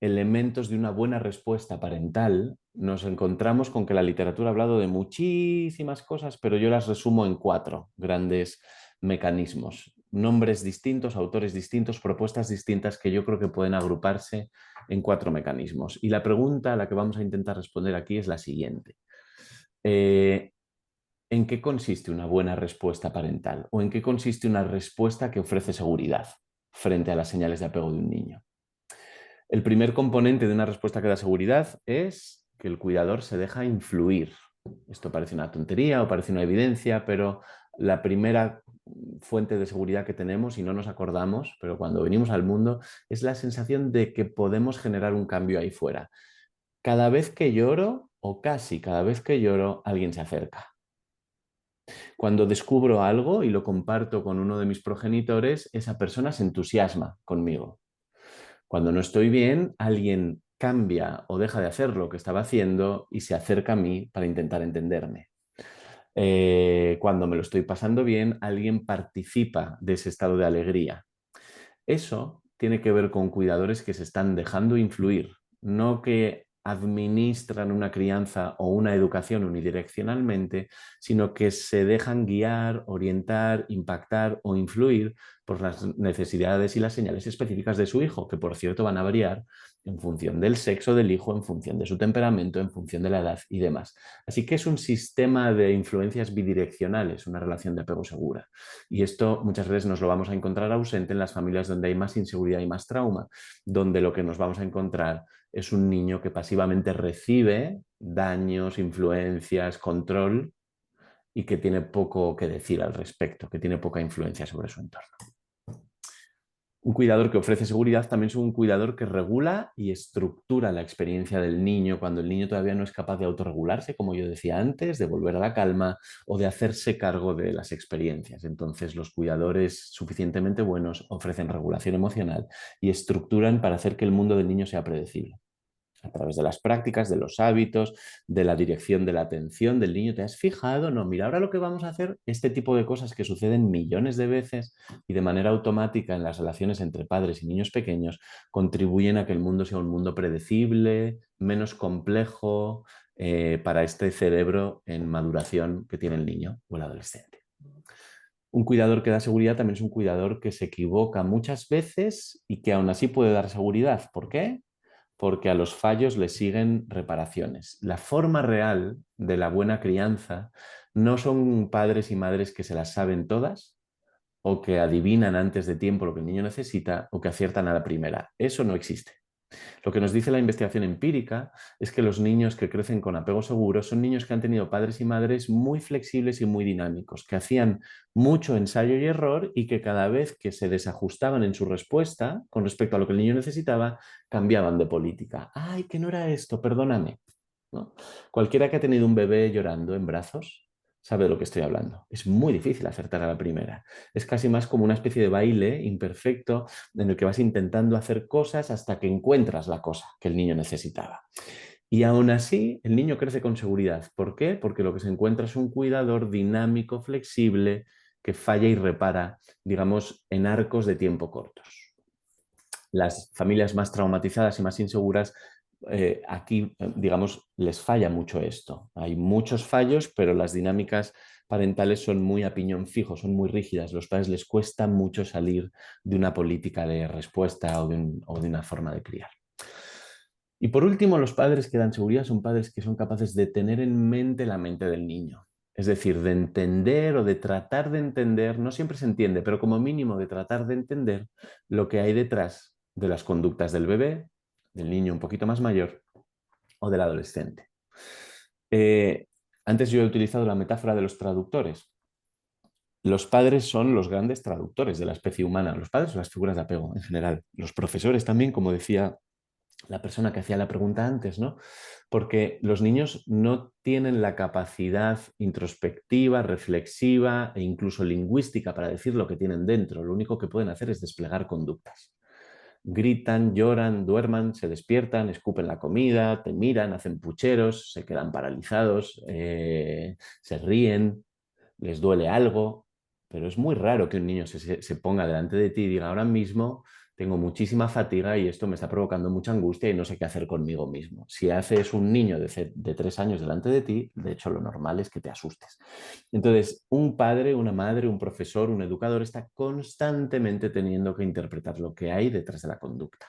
elementos de una buena respuesta parental, nos encontramos con que la literatura ha hablado de muchísimas cosas, pero yo las resumo en 4 grandes mecanismos. Nombres distintos, autores distintos, propuestas distintas que yo creo que pueden agruparse en 4 mecanismos. Y la pregunta a la que vamos a intentar responder aquí es la siguiente. ¿En qué consiste una buena respuesta parental? ¿O en qué consiste una respuesta que ofrece seguridad frente a las señales de apego de un niño? El primer componente de una respuesta que da seguridad es que el cuidador se deja influir. Esto parece una tontería o parece una evidencia, pero la primera fuente de seguridad que tenemos, y no nos acordamos, pero cuando venimos al mundo, es la sensación de que podemos generar un cambio ahí fuera. Cada vez que lloro, o casi cada vez que lloro, alguien se acerca. Cuando descubro algo y lo comparto con uno de mis progenitores, esa persona se entusiasma conmigo. Cuando no estoy bien, alguien cambia o deja de hacer lo que estaba haciendo y se acerca a mí para intentar entenderme. Cuando me lo estoy pasando bien, alguien participa de ese estado de alegría. Eso tiene que ver con cuidadores que se están dejando influir, no que administran una crianza o una educación unidireccionalmente, sino que se dejan guiar, orientar, impactar o influir por las necesidades y las señales específicas de su hijo, que por cierto van a variar en función del sexo del hijo, en función de su temperamento, en función de la edad y demás. Así que es un sistema de influencias bidireccionales, una relación de apego segura. Y esto muchas veces nos lo vamos a encontrar ausente en las familias donde hay más inseguridad y más trauma, donde lo que nos vamos a encontrar es un niño que pasivamente recibe daños, influencias, control y que tiene poco que decir al respecto, que tiene poca influencia sobre su entorno. Un cuidador que ofrece seguridad también es un cuidador que regula y estructura la experiencia del niño cuando el niño todavía no es capaz de autorregularse, como yo decía antes, de volver a la calma o de hacerse cargo de las experiencias. Entonces, los cuidadores suficientemente buenos ofrecen regulación emocional y estructuran para hacer que el mundo del niño sea predecible. A través de las prácticas, de los hábitos, de la dirección de la atención del niño. ¿Te has fijado? No, mira, ahora lo que vamos a hacer, este tipo de cosas que suceden millones de veces y de manera automática en las relaciones entre padres y niños pequeños, contribuyen a que el mundo sea un mundo predecible, menos complejo para este cerebro en maduración que tiene el niño o el adolescente. Un cuidador que da seguridad también es un cuidador que se equivoca muchas veces y que aún así puede dar seguridad. ¿Por qué? porque a los fallos le siguen reparaciones. La forma real de la buena crianza no son padres y madres que se las saben todas o que adivinan antes de tiempo lo que el niño necesita o que aciertan a la primera. Eso no existe. Lo que nos dice la investigación empírica es que los niños que crecen con apego seguro son niños que han tenido padres y madres muy flexibles y muy dinámicos, que hacían mucho ensayo y error y que cada vez que se desajustaban en su respuesta con respecto a lo que el niño necesitaba, cambiaban de política. ¡Ay, que no era esto! Perdóname, ¿no? Cualquiera que ha tenido un bebé llorando en brazos sabe de lo que estoy hablando. Es muy difícil acertar a la primera. Es casi más como una especie de baile imperfecto en el que vas intentando hacer cosas hasta que encuentras la cosa que el niño necesitaba. Y aún así, el niño crece con seguridad. ¿Por qué? Porque lo que se encuentra es un cuidador dinámico, flexible, que falla y repara, digamos, en arcos de tiempo cortos. Las familias más traumatizadas y más inseguras aquí, digamos, les falla mucho esto. Hay muchos fallos, pero las dinámicas parentales son muy a piñón fijo, son muy rígidas. Los padres les cuesta mucho salir de una política de respuesta o de una forma de criar. Y por último, los padres que dan seguridad son padres que son capaces de tener en mente la mente del niño. Es decir, de entender o de tratar de entender, no siempre se entiende, pero como mínimo de tratar de entender lo que hay detrás de las conductas del bebé, del niño un poquito más mayor o del adolescente. Antes yo he utilizado la metáfora de los traductores. Los padres son los grandes traductores de la especie humana. Los padres son las figuras de apego en general. Los profesores también, como decía la persona que hacía la pregunta antes, ¿no? Porque los niños no tienen la capacidad introspectiva, reflexiva e incluso lingüística para decir lo que tienen dentro. Lo único que pueden hacer es desplegar conductas. Gritan, lloran, duerman, se despiertan, escupen la comida, te miran, hacen pucheros, se quedan paralizados, se ríen, les duele algo, pero es muy raro que un niño se ponga delante de ti y diga, ahora mismo tengo muchísima fatiga y esto me está provocando mucha angustia y no sé qué hacer conmigo mismo. Si haces un niño de 3 años delante de ti, de hecho lo normal es que te asustes. Entonces, un padre, una madre, un profesor, un educador está constantemente teniendo que interpretar lo que hay detrás de la conducta.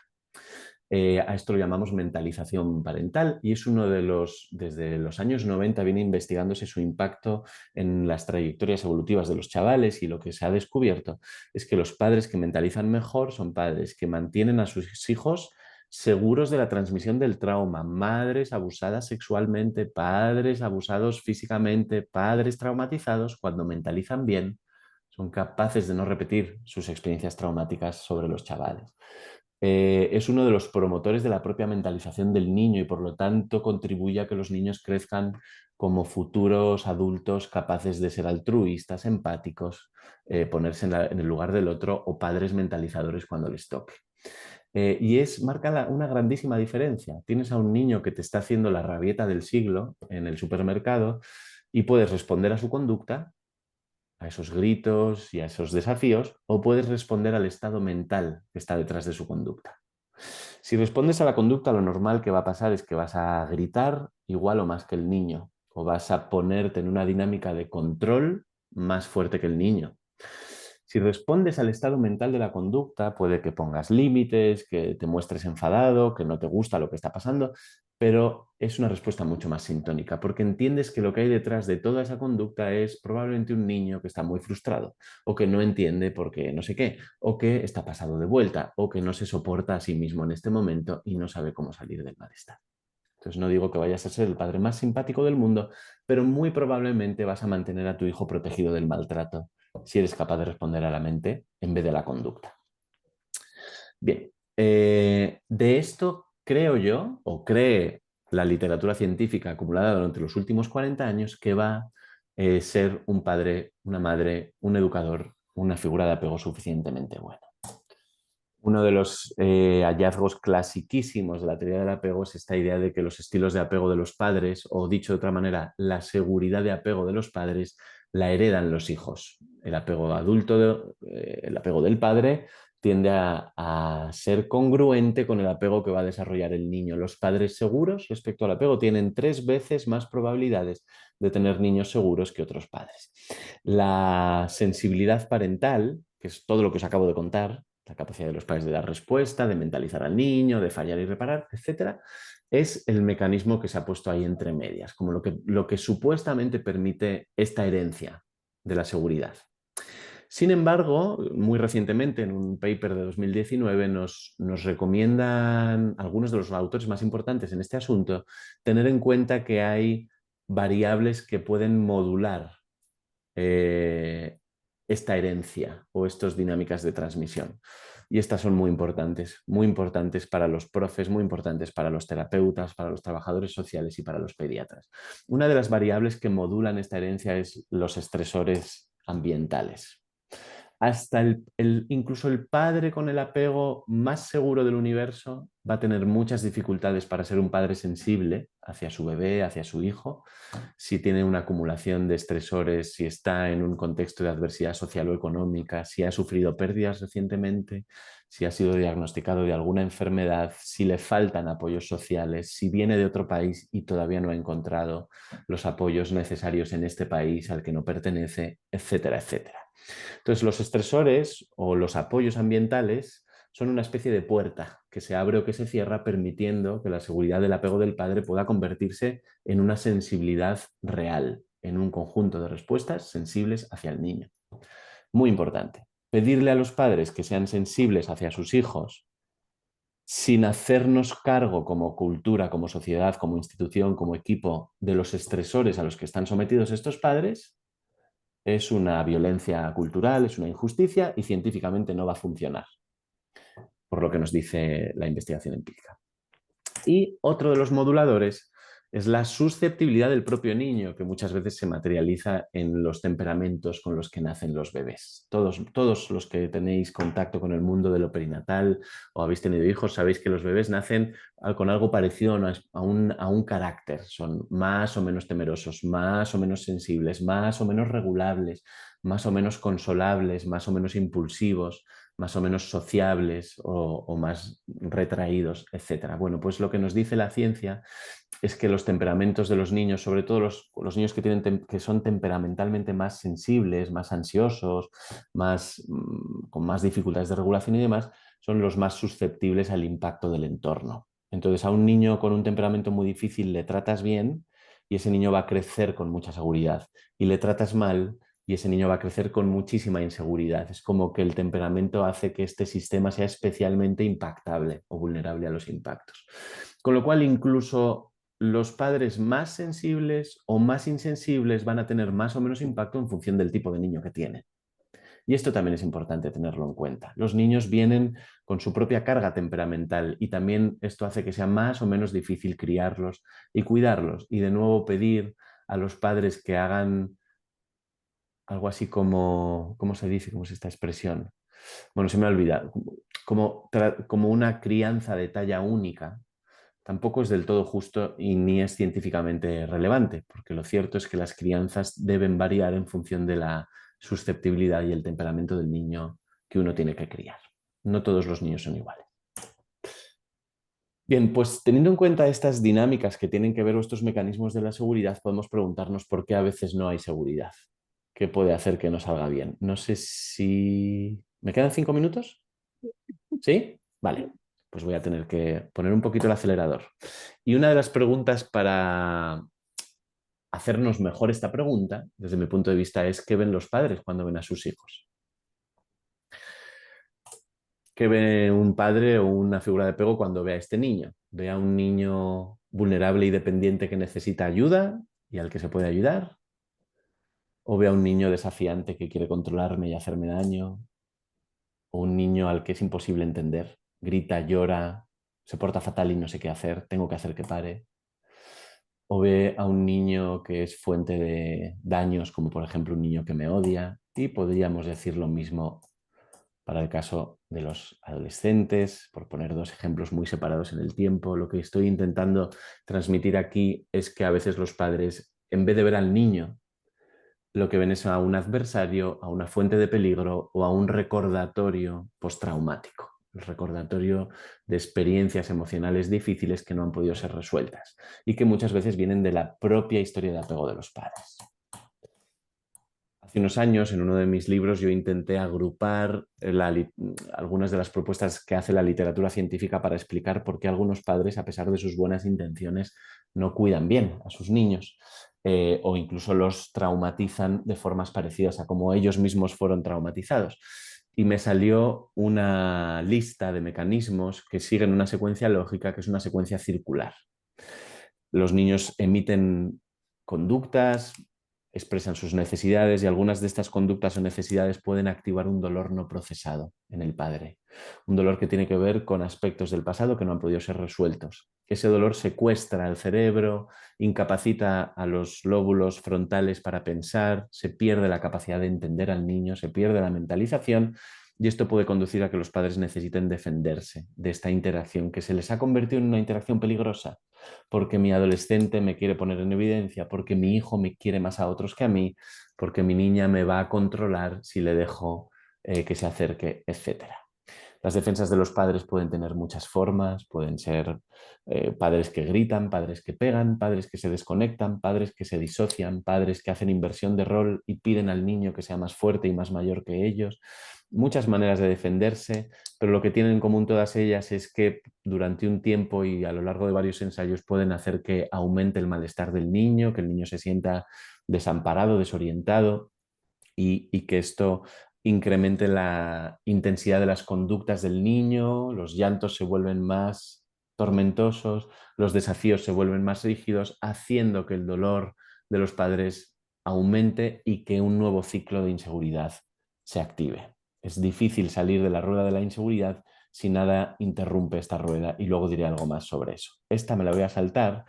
A esto lo llamamos mentalización parental y es uno de los, desde los años 90 viene investigándose su impacto en las trayectorias evolutivas de los chavales y lo que se ha descubierto es que los padres que mentalizan mejor son padres que mantienen a sus hijos seguros de la transmisión del trauma, madres abusadas sexualmente, padres abusados físicamente, padres traumatizados, cuando mentalizan bien, son capaces de no repetir sus experiencias traumáticas sobre los chavales. Es uno de los promotores de la propia mentalización del niño y por lo tanto contribuye a que los niños crezcan como futuros adultos capaces de ser altruistas, empáticos, ponerse en el lugar del otro o padres mentalizadores cuando les toque. Marca una grandísima diferencia. Tienes a un niño que te está haciendo la rabieta del siglo en el supermercado y puedes responder a su conducta, a esos gritos y a esos desafíos, o puedes responder al estado mental que está detrás de su conducta. Si respondes a la conducta, lo normal que va a pasar es que vas a gritar igual o más que el niño, o vas a ponerte en una dinámica de control más fuerte que el niño. Si respondes al estado mental de la conducta, puede que pongas límites, que te muestres enfadado, que no te gusta lo que está pasando, pero es una respuesta mucho más sintónica, porque entiendes que lo que hay detrás de toda esa conducta es probablemente un niño que está muy frustrado, o que no entiende por qué no sé qué, o que está pasado de vuelta, o que no se soporta a sí mismo en este momento y no sabe cómo salir del malestar. Entonces no digo que vayas a ser el padre más simpático del mundo, pero muy probablemente vas a mantener a tu hijo protegido del maltrato si eres capaz de responder a la mente en vez de la conducta. Bien, de esto creo yo, o cree la literatura científica acumulada durante los últimos 40 años, que va a ser un padre, una madre, un educador, una figura de apego suficientemente buena. Uno de los hallazgos clasiquísimos de la teoría del apego es esta idea de que los estilos de apego de los padres, o dicho de otra manera, la seguridad de apego de los padres, la heredan los hijos. El apego adulto, el apego del padre, tiende a ser congruente con el apego que va a desarrollar el niño. Los padres seguros respecto al apego tienen 3 veces más probabilidades de tener niños seguros que otros padres. La sensibilidad parental, que es todo lo que os acabo de contar, la capacidad de los padres de dar respuesta, de mentalizar al niño, de fallar y reparar, etc., es el mecanismo que se ha puesto ahí entre medias, como lo que supuestamente permite esta herencia de la seguridad. Sin embargo, muy recientemente, en un paper de 2019, nos recomiendan algunos de los autores más importantes en este asunto tener en cuenta que hay variables que pueden modular esta herencia o estas dinámicas de transmisión. Y estas son muy importantes para los profes, muy importantes para los terapeutas, para los trabajadores sociales y para los pediatras. Una de las variables que modulan esta herencia es los estresores ambientales. Hasta incluso el padre con el apego más seguro del universo va a tener muchas dificultades para ser un padre sensible hacia su bebé, hacia su hijo, si tiene una acumulación de estresores, si está en un contexto de adversidad social o económica, si ha sufrido pérdidas recientemente, si ha sido diagnosticado de alguna enfermedad, si le faltan apoyos sociales, si viene de otro país y todavía no ha encontrado los apoyos necesarios en este país al que no pertenece, etcétera, etcétera. Entonces, los estresores o los apoyos ambientales son una especie de puerta que se abre o que se cierra, permitiendo que la seguridad del apego del padre pueda convertirse en una sensibilidad real, en un conjunto de respuestas sensibles hacia el niño. Muy importante. Pedirle a los padres que sean sensibles hacia sus hijos sin hacernos cargo como cultura, como sociedad, como institución, como equipo de los estresores a los que están sometidos estos padres, es una violencia cultural, es una injusticia y científicamente no va a funcionar, por lo que nos dice la investigación empírica. Y otro de los moduladores es la susceptibilidad del propio niño, que muchas veces se materializa en los temperamentos con los que nacen los bebés. Todos los que tenéis contacto con el mundo de lo perinatal o habéis tenido hijos, sabéis que los bebés nacen con algo parecido a un carácter. Son más o menos temerosos, más o menos sensibles, más o menos regulables, más o menos consolables, más o menos impulsivos, más o menos sociables o más retraídos, etc. Bueno, pues lo que nos dice la ciencia es que los temperamentos de los niños, sobre todo los niños que son temperamentalmente más sensibles, más ansiosos, con más dificultades de regulación y demás, son los más susceptibles al impacto del entorno. Entonces, a un niño con un temperamento muy difícil le tratas bien y ese niño va a crecer con mucha seguridad. Y le tratas mal y ese niño va a crecer con muchísima inseguridad. Es como que el temperamento hace que este sistema sea especialmente impactable o vulnerable a los impactos. Con lo cual, incluso los padres más sensibles o más insensibles van a tener más o menos impacto en función del tipo de niño que tienen. Y esto también es importante tenerlo en cuenta. Los niños vienen con su propia carga temperamental y también esto hace que sea más o menos difícil criarlos y cuidarlos. Y de nuevo pedir a los padres que hagan algo así como, ¿cómo se dice? ¿Cómo es esta expresión? Bueno, se me ha olvidado. Como una crianza de talla única, tampoco es del todo justo y ni es científicamente relevante, porque lo cierto es que las crianzas deben variar en función de la susceptibilidad y el temperamento del niño que uno tiene que criar. No todos los niños son iguales. Bien, pues teniendo en cuenta estas dinámicas que tienen que ver con estos mecanismos de la seguridad, podemos preguntarnos por qué a veces no hay seguridad. ¿Qué puede hacer que no salga bien? No sé si... ¿Me quedan 5 minutos? ¿Sí? Vale. Pues voy a tener que poner un poquito el acelerador. Y una de las preguntas para hacernos mejor esta pregunta, desde mi punto de vista, es ¿qué ven los padres cuando ven a sus hijos? ¿Qué ve un padre o una figura de apego cuando ve a este niño? ¿Ve a un niño vulnerable y dependiente que necesita ayuda y al que se puede ayudar? ¿O ve a un niño desafiante que quiere controlarme y hacerme daño? ¿O un niño al que es imposible entender? Grita, llora, se porta fatal y no sé qué hacer, tengo que hacer que pare. O ve a un niño que es fuente de daños, como por ejemplo un niño que me odia, y podríamos decir lo mismo para el caso de los adolescentes, por poner dos ejemplos muy separados en el tiempo. Lo que estoy intentando transmitir aquí es que a veces los padres, en vez de ver al niño, lo que ven es a un adversario, a una fuente de peligro o a un recordatorio postraumático. El recordatorio de experiencias emocionales difíciles que no han podido ser resueltas y que muchas veces vienen de la propia historia de apego de los padres. Hace unos años, en uno de mis libros, yo intenté agrupar algunas de las propuestas que hace la literatura científica para explicar por qué algunos padres, a pesar de sus buenas intenciones, no cuidan bien a sus niños o incluso los traumatizan de formas parecidas a como ellos mismos fueron traumatizados. Y me salió una lista de mecanismos que siguen una secuencia lógica, que es una secuencia circular. Los niños emiten conductas, expresan sus necesidades y algunas de estas conductas o necesidades pueden activar un dolor no procesado en el padre. Un dolor que tiene que ver con aspectos del pasado que no han podido ser resueltos. Ese dolor secuestra el cerebro, incapacita a los lóbulos frontales para pensar, se pierde la capacidad de entender al niño, se pierde la mentalización y esto puede conducir a que los padres necesiten defenderse de esta interacción que se les ha convertido en una interacción peligrosa porque mi adolescente me quiere poner en evidencia, porque mi hijo me quiere más a otros que a mí, porque mi niña me va a controlar si le dejo que se acerque, etc. Las defensas de los padres pueden tener muchas formas, pueden ser padres que gritan, padres que pegan, padres que se desconectan, padres que se disocian, padres que hacen inversión de rol y piden al niño que sea más fuerte y más mayor que ellos. Muchas maneras de defenderse, pero lo que tienen en común todas ellas es que durante un tiempo y a lo largo de varios ensayos pueden hacer que aumente el malestar del niño, que el niño se sienta desamparado, desorientado y que esto incremente la intensidad de las conductas del niño, los llantos se vuelven más tormentosos, los desafíos se vuelven más rígidos, haciendo que el dolor de los padres aumente y que un nuevo ciclo de inseguridad se active. Es difícil salir de la rueda de la inseguridad si nada interrumpe esta rueda y luego diré algo más sobre eso. Esta me la voy a saltar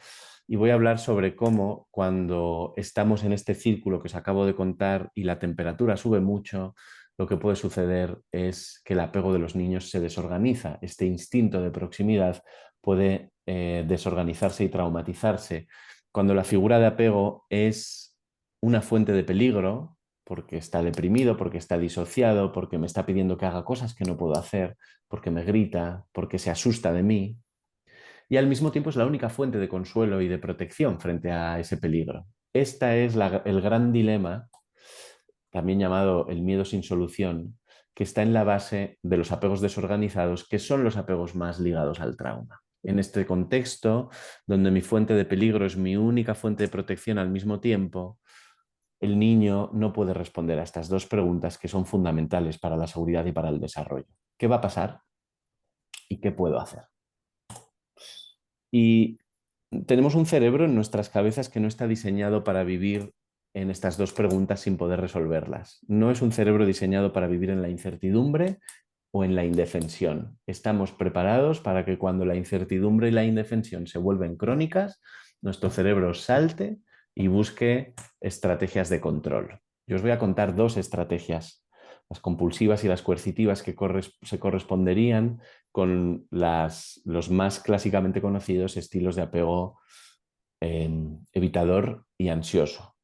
y voy a hablar sobre cómo cuando estamos en este círculo que os acabo de contar y la temperatura sube mucho, lo que puede suceder es que el apego de los niños se desorganiza. Este instinto de proximidad puede desorganizarse y traumatizarse. Cuando la figura de apego es una fuente de peligro, porque está deprimido, porque está disociado, porque me está pidiendo que haga cosas que no puedo hacer, porque me grita, porque se asusta de mí, y al mismo tiempo es la única fuente de consuelo y de protección frente a ese peligro. Este es el gran dilema, también llamado el miedo sin solución, que está en la base de los apegos desorganizados, que son los apegos más ligados al trauma. En este contexto, donde mi fuente de peligro es mi única fuente de protección al mismo tiempo, el niño no puede responder a estas dos preguntas que son fundamentales para la seguridad y para el desarrollo. ¿Qué va a pasar? ¿Y qué puedo hacer? Y tenemos un cerebro en nuestras cabezas que no está diseñado para vivir en estas dos preguntas sin poder resolverlas. No es un cerebro diseñado para vivir en la incertidumbre o en la indefensión. Estamos preparados para que cuando la incertidumbre y la indefensión se vuelven crónicas, nuestro cerebro salte y busque estrategias de control. Yo os voy a contar dos estrategias, las compulsivas y las coercitivas, que se corresponderían con los más clásicamente conocidos estilos de apego evitador y ansioso.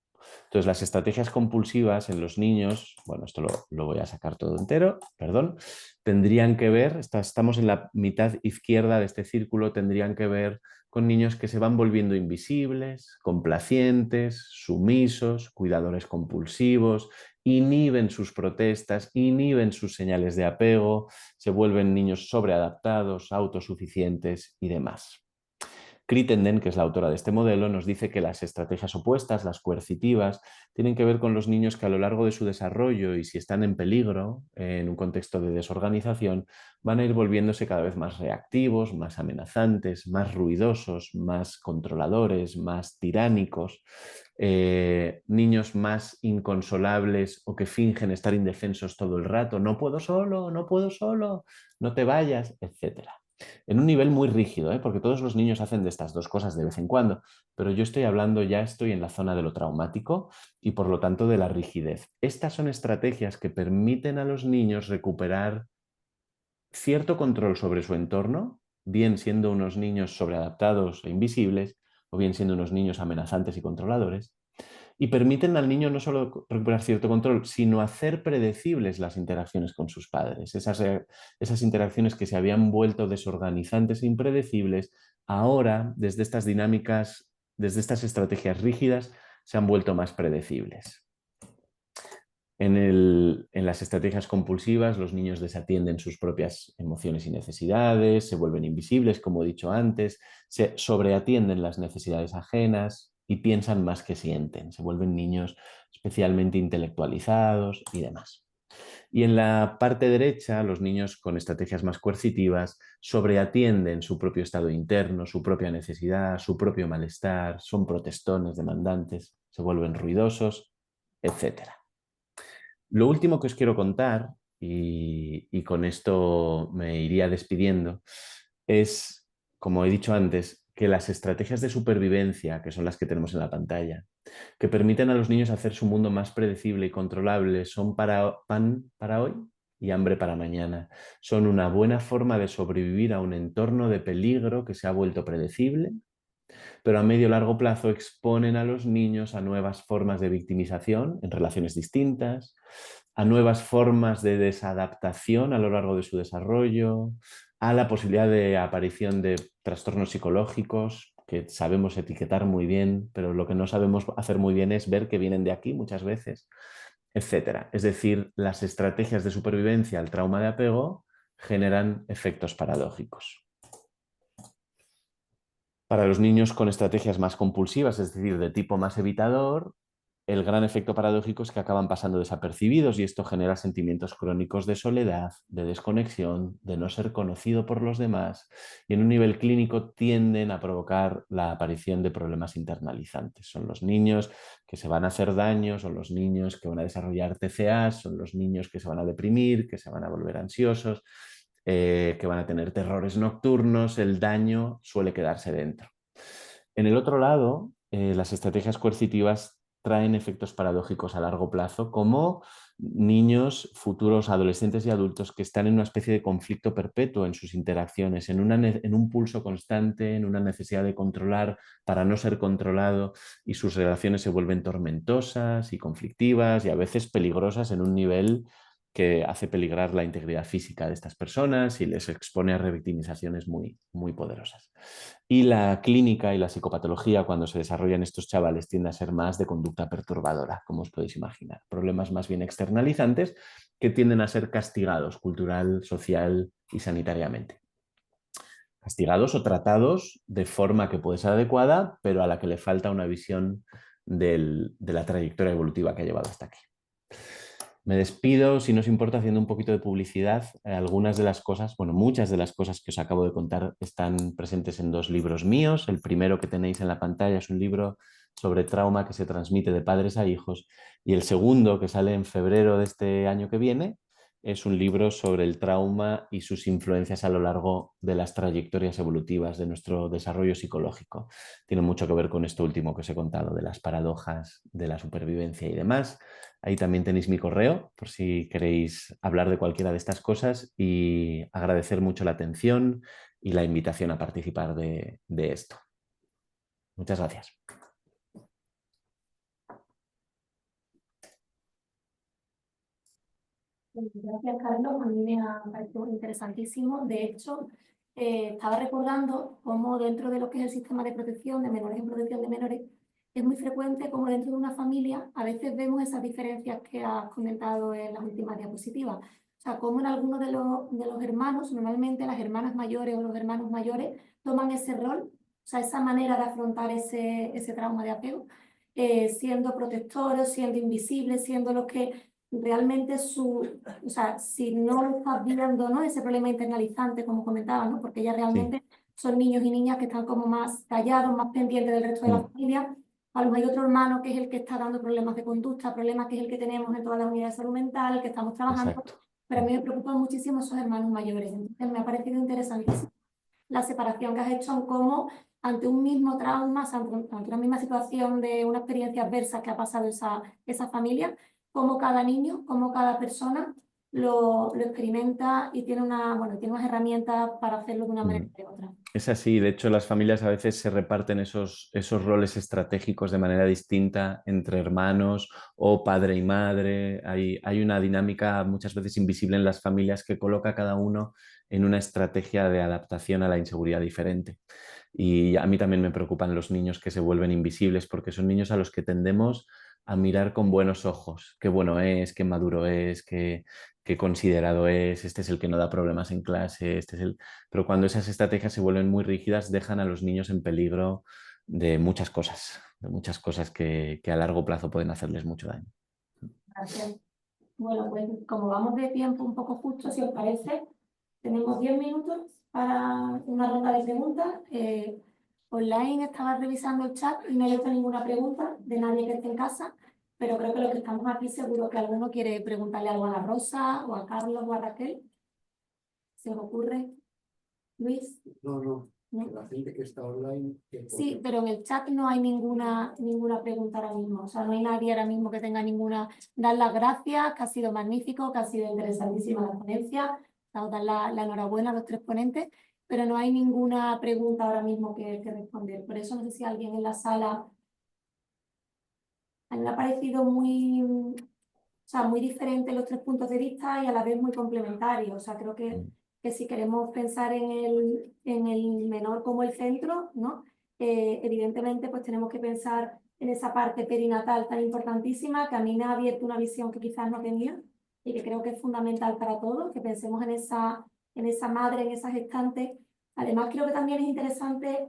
Entonces, las estrategias compulsivas en los niños, bueno, esto lo voy a sacar todo entero, perdón, tendrían que ver, estamos en la mitad izquierda de este círculo, tendrían que ver con niños que se van volviendo invisibles, complacientes, sumisos, cuidadores compulsivos, inhiben sus protestas, inhiben sus señales de apego, se vuelven niños sobreadaptados, autosuficientes y demás. Crittenden, que es la autora de este modelo, nos dice que las estrategias opuestas, las coercitivas, tienen que ver con los niños que a lo largo de su desarrollo y si están en peligro, en un contexto de desorganización, van a ir volviéndose cada vez más reactivos, más amenazantes, más ruidosos, más controladores, más tiránicos, niños más inconsolables o que fingen estar indefensos todo el rato, no puedo solo, no puedo solo, no te vayas, etcétera. En un nivel muy rígido, porque todos los niños hacen de estas dos cosas de vez en cuando, pero yo estoy hablando, ya estoy en la zona de lo traumático y por lo tanto de la rigidez. Estas son estrategias que permiten a los niños recuperar cierto control sobre su entorno, bien siendo unos niños sobreadaptados e invisibles, o bien siendo unos niños amenazantes y controladores, y permiten al niño no solo recuperar cierto control, sino hacer predecibles las interacciones con sus padres. Esas interacciones que se habían vuelto desorganizantes e impredecibles, ahora, desde estas dinámicas, desde estas estrategias rígidas, se han vuelto más predecibles. En las estrategias compulsivas, los niños desatienden sus propias emociones y necesidades, se vuelven invisibles, como he dicho antes, se sobreatienden las necesidades ajenas y piensan más que sienten, se vuelven niños especialmente intelectualizados y demás. Y en la parte derecha, los niños con estrategias más coercitivas sobreatienden su propio estado interno, su propia necesidad, su propio malestar, son protestones, demandantes, se vuelven ruidosos, etc. Lo último que os quiero contar, y con esto me iría despidiendo, es, como he dicho antes, que las estrategias de supervivencia, que son las que tenemos en la pantalla, que permiten a los niños hacer su mundo más predecible y controlable, son pan para hoy y hambre para mañana. Son una buena forma de sobrevivir a un entorno de peligro que se ha vuelto predecible, pero a medio y largo plazo exponen a los niños a nuevas formas de victimización en relaciones distintas, a nuevas formas de desadaptación a lo largo de su desarrollo, a la posibilidad de aparición de trastornos psicológicos que sabemos etiquetar muy bien, pero lo que no sabemos hacer muy bien es ver que vienen de aquí muchas veces, etcétera. Es decir, las estrategias de supervivencia al trauma de apego generan efectos paradójicos. Para los niños con estrategias más compulsivas, es decir, de tipo más evitador, el gran efecto paradójico es que acaban pasando desapercibidos y esto genera sentimientos crónicos de soledad, de desconexión, de no ser conocido por los demás y en un nivel clínico tienden a provocar la aparición de problemas internalizantes. Son los niños que se van a hacer daño, son los niños que van a desarrollar TCA, son los niños que se van a deprimir, que se van a volver ansiosos, que van a tener terrores nocturnos, el daño suele quedarse dentro. En el otro lado, las estrategias coercitivas traen efectos paradójicos a largo plazo, como niños, futuros adolescentes y adultos que están en una especie de conflicto perpetuo en sus interacciones, en un pulso constante, en una necesidad de controlar para no ser controlado y sus relaciones se vuelven tormentosas y conflictivas y a veces peligrosas en un nivel que hace peligrar la integridad física de estas personas y les expone a revictimizaciones muy, muy poderosas. Y la clínica y la psicopatología, cuando se desarrollan estos chavales, tiende a ser más de conducta perturbadora, como os podéis imaginar. Problemas más bien externalizantes que tienden a ser castigados cultural, social y sanitariamente. Castigados o tratados de forma que puede ser adecuada, pero a la que le falta una visión de la trayectoria evolutiva que ha llevado hasta aquí. Me despido, si no os importa, haciendo un poquito de publicidad. Algunas de las cosas, bueno, muchas de las cosas que os acabo de contar están presentes en 2 libros míos. El primero que tenéis en la pantalla es un libro sobre trauma que se transmite de padres a hijos y el segundo, que sale en febrero de este año que viene, es un libro sobre el trauma y sus influencias a lo largo de las trayectorias evolutivas de nuestro desarrollo psicológico. Tiene mucho que ver con esto último que os he contado, de las paradojas de la supervivencia y demás. Ahí también tenéis mi correo por si queréis hablar de cualquiera de estas cosas y agradecer mucho la atención y la invitación a participar de esto. Muchas gracias. Gracias, Carlos. A mí me ha parecido interesantísimo. De hecho, estaba recordando cómo dentro de lo que es el sistema de protección de menores en protección de menores, es muy frecuente como dentro de una familia a veces vemos esas diferencias que has comentado en las últimas diapositivas. O sea, como en algunos de los hermanos, normalmente las hermanas mayores o los hermanos mayores toman ese rol, o sea, esa manera de afrontar ese trauma de apego, siendo protectores, siendo invisibles, siendo los que realmente o sea, si no lo estás viendo, ¿no? Ese problema internalizante, como comentaba, ¿no? Porque ya realmente son niños y niñas que están como más callados, más pendientes del resto de la familia. A lo mejor hay otro hermano que es el que está dando problemas de conducta, problemas que es el que tenemos en todas las unidades de salud mental, que estamos trabajando. Exacto. Pero a mí me preocupan muchísimo esos hermanos mayores. Entonces me ha parecido interesantísimo la separación que has hecho en cómo ante un mismo trauma, ante una misma situación de una experiencia adversa que ha pasado esa familia, cómo cada niño, cómo cada persona lo experimenta y tiene tiene unas herramientas para hacerlo de una manera o de otra. Es así, de hecho las familias a veces se reparten esos roles estratégicos de manera distinta entre hermanos o padre y madre. Hay una dinámica muchas veces invisible en las familias que coloca a cada uno en una estrategia de adaptación a la inseguridad diferente. Y a mí también me preocupan los niños que se vuelven invisibles porque son niños a los que tendemos a mirar con buenos ojos qué bueno es, qué maduro es, qué considerado es, este es el que no da problemas en clase, este es el... Pero cuando esas estrategias se vuelven muy rígidas, dejan a los niños en peligro de muchas cosas que a largo plazo pueden hacerles mucho daño. Gracias. Bueno, pues como vamos de tiempo un poco justo, si os parece, tenemos 10 minutos para una ronda de preguntas. Online estaba revisando el chat y no he visto ninguna pregunta de nadie que esté en casa, pero creo que los que estamos aquí seguro que alguno quiere preguntarle algo a la Rosa o a Carlos o a Raquel. ¿Se os ocurre? Luis. No, ¿No? la gente que está online. Sí, pero en el chat no hay ninguna pregunta ahora mismo. O sea, no hay nadie ahora mismo que tenga ninguna. Dar las gracias, que ha sido magnífico, que ha sido interesantísima la ponencia. Dar la enhorabuena a los 3 ponentes, pero no hay ninguna pregunta ahora mismo que responder. Por eso no sé si alguien en la sala. A mí me ha parecido muy diferentes los 3 puntos de vista y a la vez muy complementarios. O sea, creo que si queremos pensar en el menor como el centro, ¿no? Evidentemente, pues tenemos que pensar en esa parte perinatal tan importantísima que a mí me ha abierto una visión que quizás no tenía y que creo que es fundamental para todos, que pensemos en esa madre, en esa gestante. Además, creo que también es interesante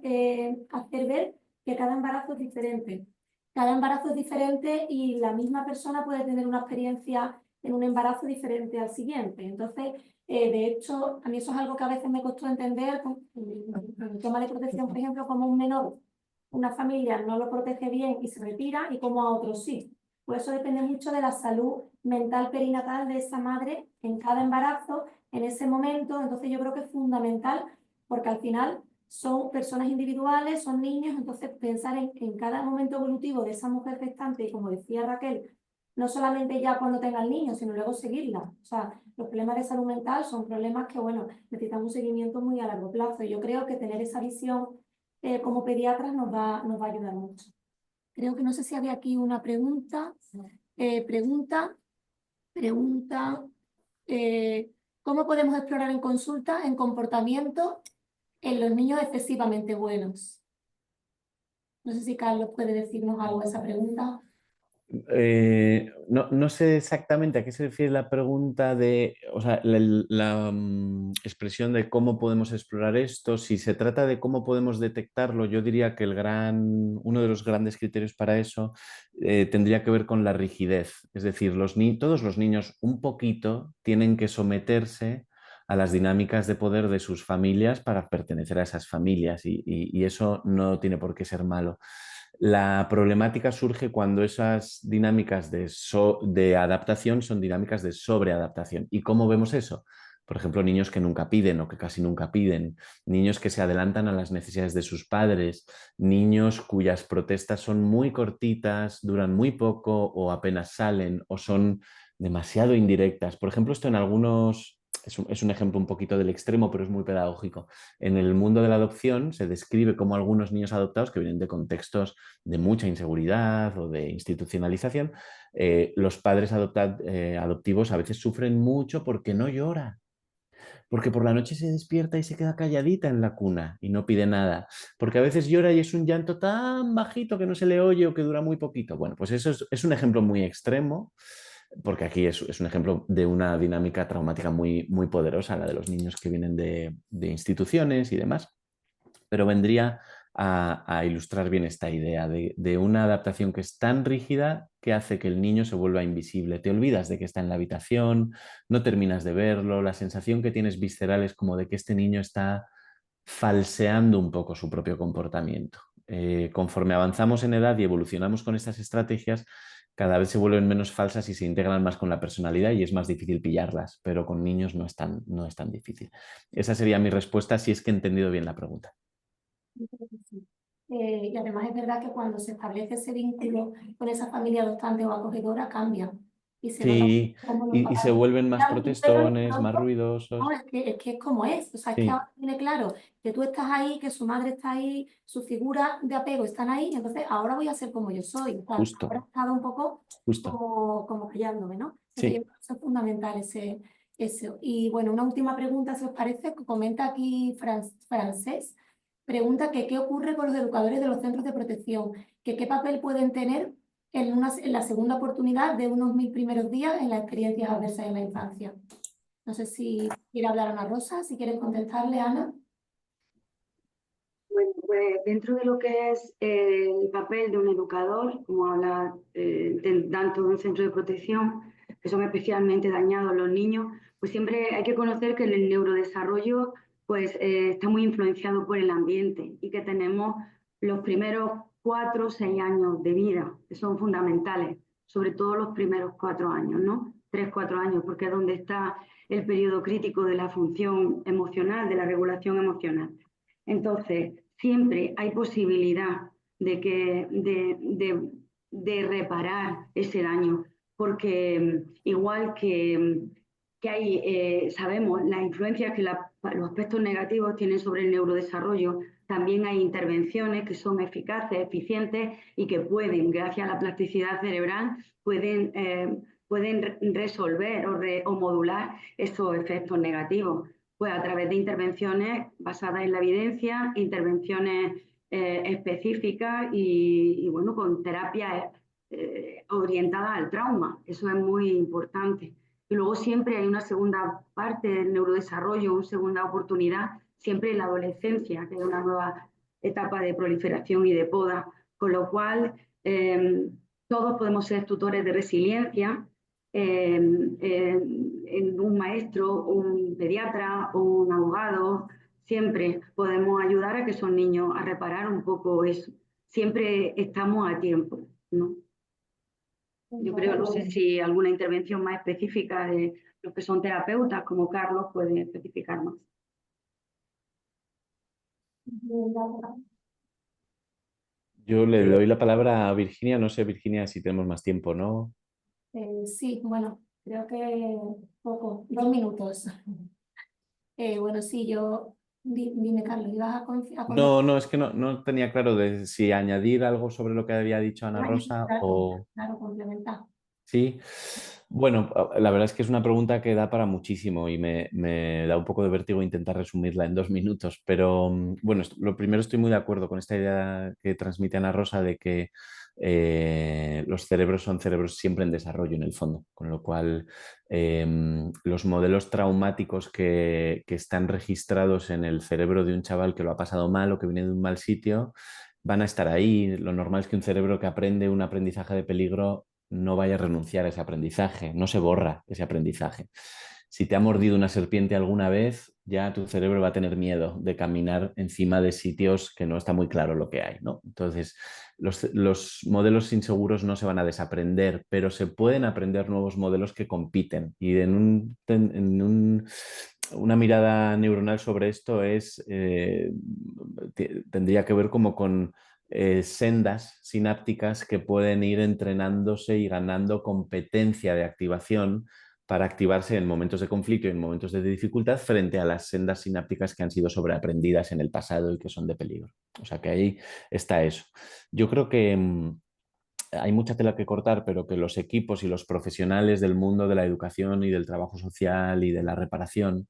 hacer ver que cada embarazo es diferente. Cada embarazo es diferente y la misma persona puede tener una experiencia en un embarazo diferente al siguiente. Entonces, de hecho, a mí eso es algo que a veces me costó entender en el tema de protección, por ejemplo, como un menor, una familia no lo protege bien y se retira y como a otros sí. Pues eso depende mucho de la salud mental perinatal de esa madre en cada embarazo, en ese momento. Entonces, yo creo que es fundamental porque al final son personas individuales, son niños, entonces pensar en cada momento evolutivo de esa mujer gestante, y como decía Raquel, no solamente ya cuando tenga el niño, sino luego seguirla. O sea, los problemas de salud mental son problemas que, bueno, necesitan un seguimiento muy a largo plazo. Y yo creo que tener esa visión como pediatras nos va a ayudar mucho. Creo que no sé si había aquí una pregunta. ¿Cómo podemos explorar en consulta en comportamiento en los niños excesivamente buenos? No sé si Carlos puede decirnos algo a esa pregunta. No sé exactamente a qué se refiere la pregunta de, o sea, la expresión de cómo podemos explorar esto. Si se trata de cómo podemos detectarlo, yo diría que uno de los grandes criterios para eso tendría que ver con la rigidez. Es decir, todos los niños un poquito tienen que someterse a las dinámicas de poder de sus familias para pertenecer a esas familias y eso no tiene por qué ser malo. La problemática surge cuando esas dinámicas de adaptación son dinámicas de sobreadaptación. ¿Y cómo vemos eso? Por ejemplo, niños que nunca piden o que casi nunca piden, niños que se adelantan a las necesidades de sus padres, niños cuyas protestas son muy cortitas, duran muy poco o apenas salen o son demasiado indirectas. Por ejemplo, esto en algunos... Es un ejemplo un poquito del extremo, pero es muy pedagógico. En el mundo de la adopción se describe cómo algunos niños adoptados que vienen de contextos de mucha inseguridad o de institucionalización, los padres adoptivos a veces sufren mucho porque no llora, porque por la noche se despierta y se queda calladita en la cuna y no pide nada, porque a veces llora y es un llanto tan bajito que no se le oye o que dura muy poquito. Bueno, pues eso es un ejemplo muy extremo, porque aquí es un ejemplo de una dinámica traumática muy, muy poderosa, la de los niños que vienen de instituciones y demás, pero vendría a ilustrar bien esta idea de una adaptación que es tan rígida que hace que el niño se vuelva invisible. Te olvidas de que está en la habitación, no terminas de verlo, la sensación que tienes visceral es como de que este niño está falseando un poco su propio comportamiento. Conforme avanzamos en edad y evolucionamos con estas estrategias, cada vez se vuelven menos falsas y se integran más con la personalidad y es más difícil pillarlas, pero con niños no es tan difícil. Esa sería mi respuesta si es que he entendido bien la pregunta. Y además es verdad que cuando se establece ese vínculo con esa familia adoptante o acogedora cambia. Y se nota Sí, cómo los y se padres. vuelven más Ya, pero protestones, más pronto, ruidosos. no, es que es como es. O sea, es que Sí, ahora tiene claro que tú estás ahí, que su madre está ahí, su figura de apego están ahí, entonces ahora voy a ser como yo soy. O sea, justo, ahora he estado un poco justo. como callándome, ¿no? Entonces, yo Sí. creo que eso es fundamental, eso. Y bueno, una última pregunta, si os parece, que comenta aquí Francés. Pregunta que qué ocurre con los educadores de los centros de protección, que qué papel pueden tener en la segunda oportunidad de unos 1000 primeros días en las experiencias adversas en la infancia. No sé si quiere hablar Ana Rosa, si quieren contestarle, Ana. Bueno, pues dentro de lo que es el papel de un educador, como habla tanto de un centro de protección, que son especialmente dañados los niños, pues siempre hay que conocer que el neurodesarrollo pues, está muy influenciado por el ambiente y que tenemos los primeros 4 o 6 años de vida, que son fundamentales, sobre todo los primeros 4 años, ¿no? 3, 4 años, porque es donde está el periodo crítico de la función emocional, de la regulación emocional. Entonces, siempre hay posibilidad de reparar ese daño, porque igual que hay, sabemos las influencias que los aspectos negativos tienen sobre el neurodesarrollo, también hay intervenciones que son eficaces, eficientes y que pueden, gracias a la plasticidad cerebral, pueden resolver o modular esos efectos negativos. Pues a través de intervenciones basadas en la evidencia, intervenciones específicas y bueno, con terapias orientadas al trauma. Eso es muy importante. Y luego siempre hay una segunda parte del neurodesarrollo, una segunda oportunidad, siempre en la adolescencia, que es una nueva etapa de proliferación y de poda, con lo cual todos podemos ser tutores de resiliencia, en un maestro, un pediatra, un abogado, siempre podemos ayudar a que esos niños a reparar un poco eso. Siempre estamos a tiempo, ¿no? Yo creo, no sé si alguna intervención más específica de los que son terapeutas, como Carlos, puede especificar más. Yo le doy la palabra a Virginia, no sé, Virginia, si tenemos más tiempo, ¿no? Sí, bueno, creo que poco, 2 minutos. Bueno, sí, dime, Carlos, ¿ibas a comentar? No, es que no tenía claro de si añadir algo sobre lo que había dicho Ana Rosa o... Claro, complementar. Sí, bueno, la verdad es que es una pregunta que da para muchísimo y me da un poco de vértigo intentar resumirla en 2 minutos, pero bueno, lo primero estoy muy de acuerdo con esta idea que transmite Ana Rosa de que los cerebros son cerebros siempre en desarrollo en el fondo, con lo cual los modelos traumáticos que están registrados en el cerebro de un chaval que lo ha pasado mal o que viene de un mal sitio van a estar ahí. Lo normal es que un cerebro que aprende un aprendizaje de peligro no vaya a renunciar a ese aprendizaje, no se borra ese aprendizaje. Si te ha mordido una serpiente alguna vez, ya tu cerebro va a tener miedo de caminar encima de sitios que no está muy claro lo que hay, ¿no? Entonces, los modelos inseguros no se van a desaprender, pero se pueden aprender nuevos modelos que compiten. Y una mirada neuronal sobre esto tendría que ver como con sendas sinápticas que pueden ir entrenándose y ganando competencia de activación para activarse en momentos de conflicto y en momentos de dificultad frente a las sendas sinápticas que han sido sobreaprendidas en el pasado y que son de peligro. O sea que ahí está eso. Yo creo que hay mucha tela que cortar, pero que los equipos y los profesionales del mundo de la educación y del trabajo social y de la reparación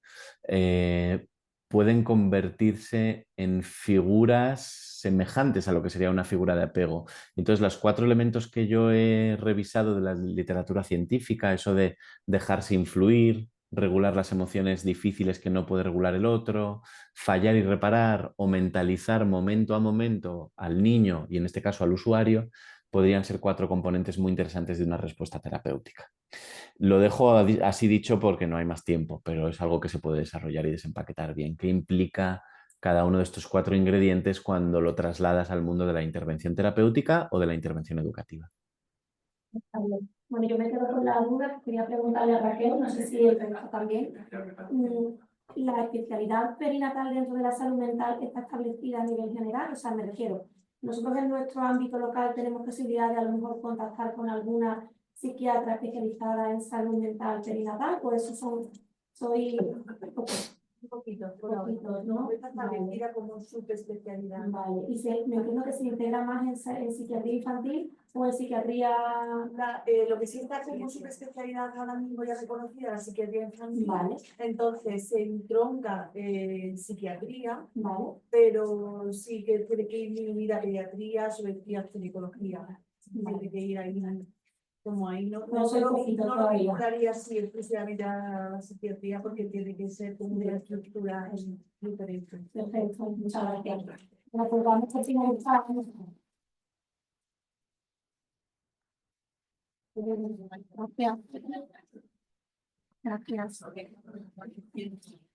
pueden convertirse en figuras semejantes a lo que sería una figura de apego. Entonces, los 4 elementos que yo he revisado de la literatura científica, eso de dejarse influir, regular las emociones difíciles que no puede regular el otro, fallar y reparar o mentalizar momento a momento al niño y en este caso al usuario, podrían ser 4 componentes muy interesantes de una respuesta terapéutica. Lo dejo así dicho porque no hay más tiempo, pero es algo que se puede desarrollar y desempaquetar bien. ¿Qué implica cada uno de estos 4 ingredientes cuando lo trasladas al mundo de la intervención terapéutica o de la intervención educativa? Bueno, yo me quedo con la duda, quería preguntarle a Raquel, no sé si el trabajo también. ¿La especialidad perinatal dentro de la salud mental está establecida a nivel general? O sea, me refiero, nosotros en nuestro ámbito local tenemos posibilidad de a lo mejor contactar con alguna psiquiatra especializada en salud mental perinatal, o eso soy poquitos, ¿no? Está establecida como subespecialidad. Vale, y me entiendo que se integra más en psiquiatría infantil o en psiquiatría... Lo que sí está como subespecialidad ahora mismo ya reconocida, la psiquiatría infantil. Vale, Entonces se entronca en psiquiatría, vale. pero sí que tiene que ir unida a pediatría, zoología, ginecología. Tiene que ir ahí, como ahí, No soy poquito no lo todavía. pintaría así exclusivamente a la psiquiatría porque tiene que ser como una estructura diferente. Perfecto, muchas gracias. Bueno, pues vamos a finalizar. Gracias. Gracias.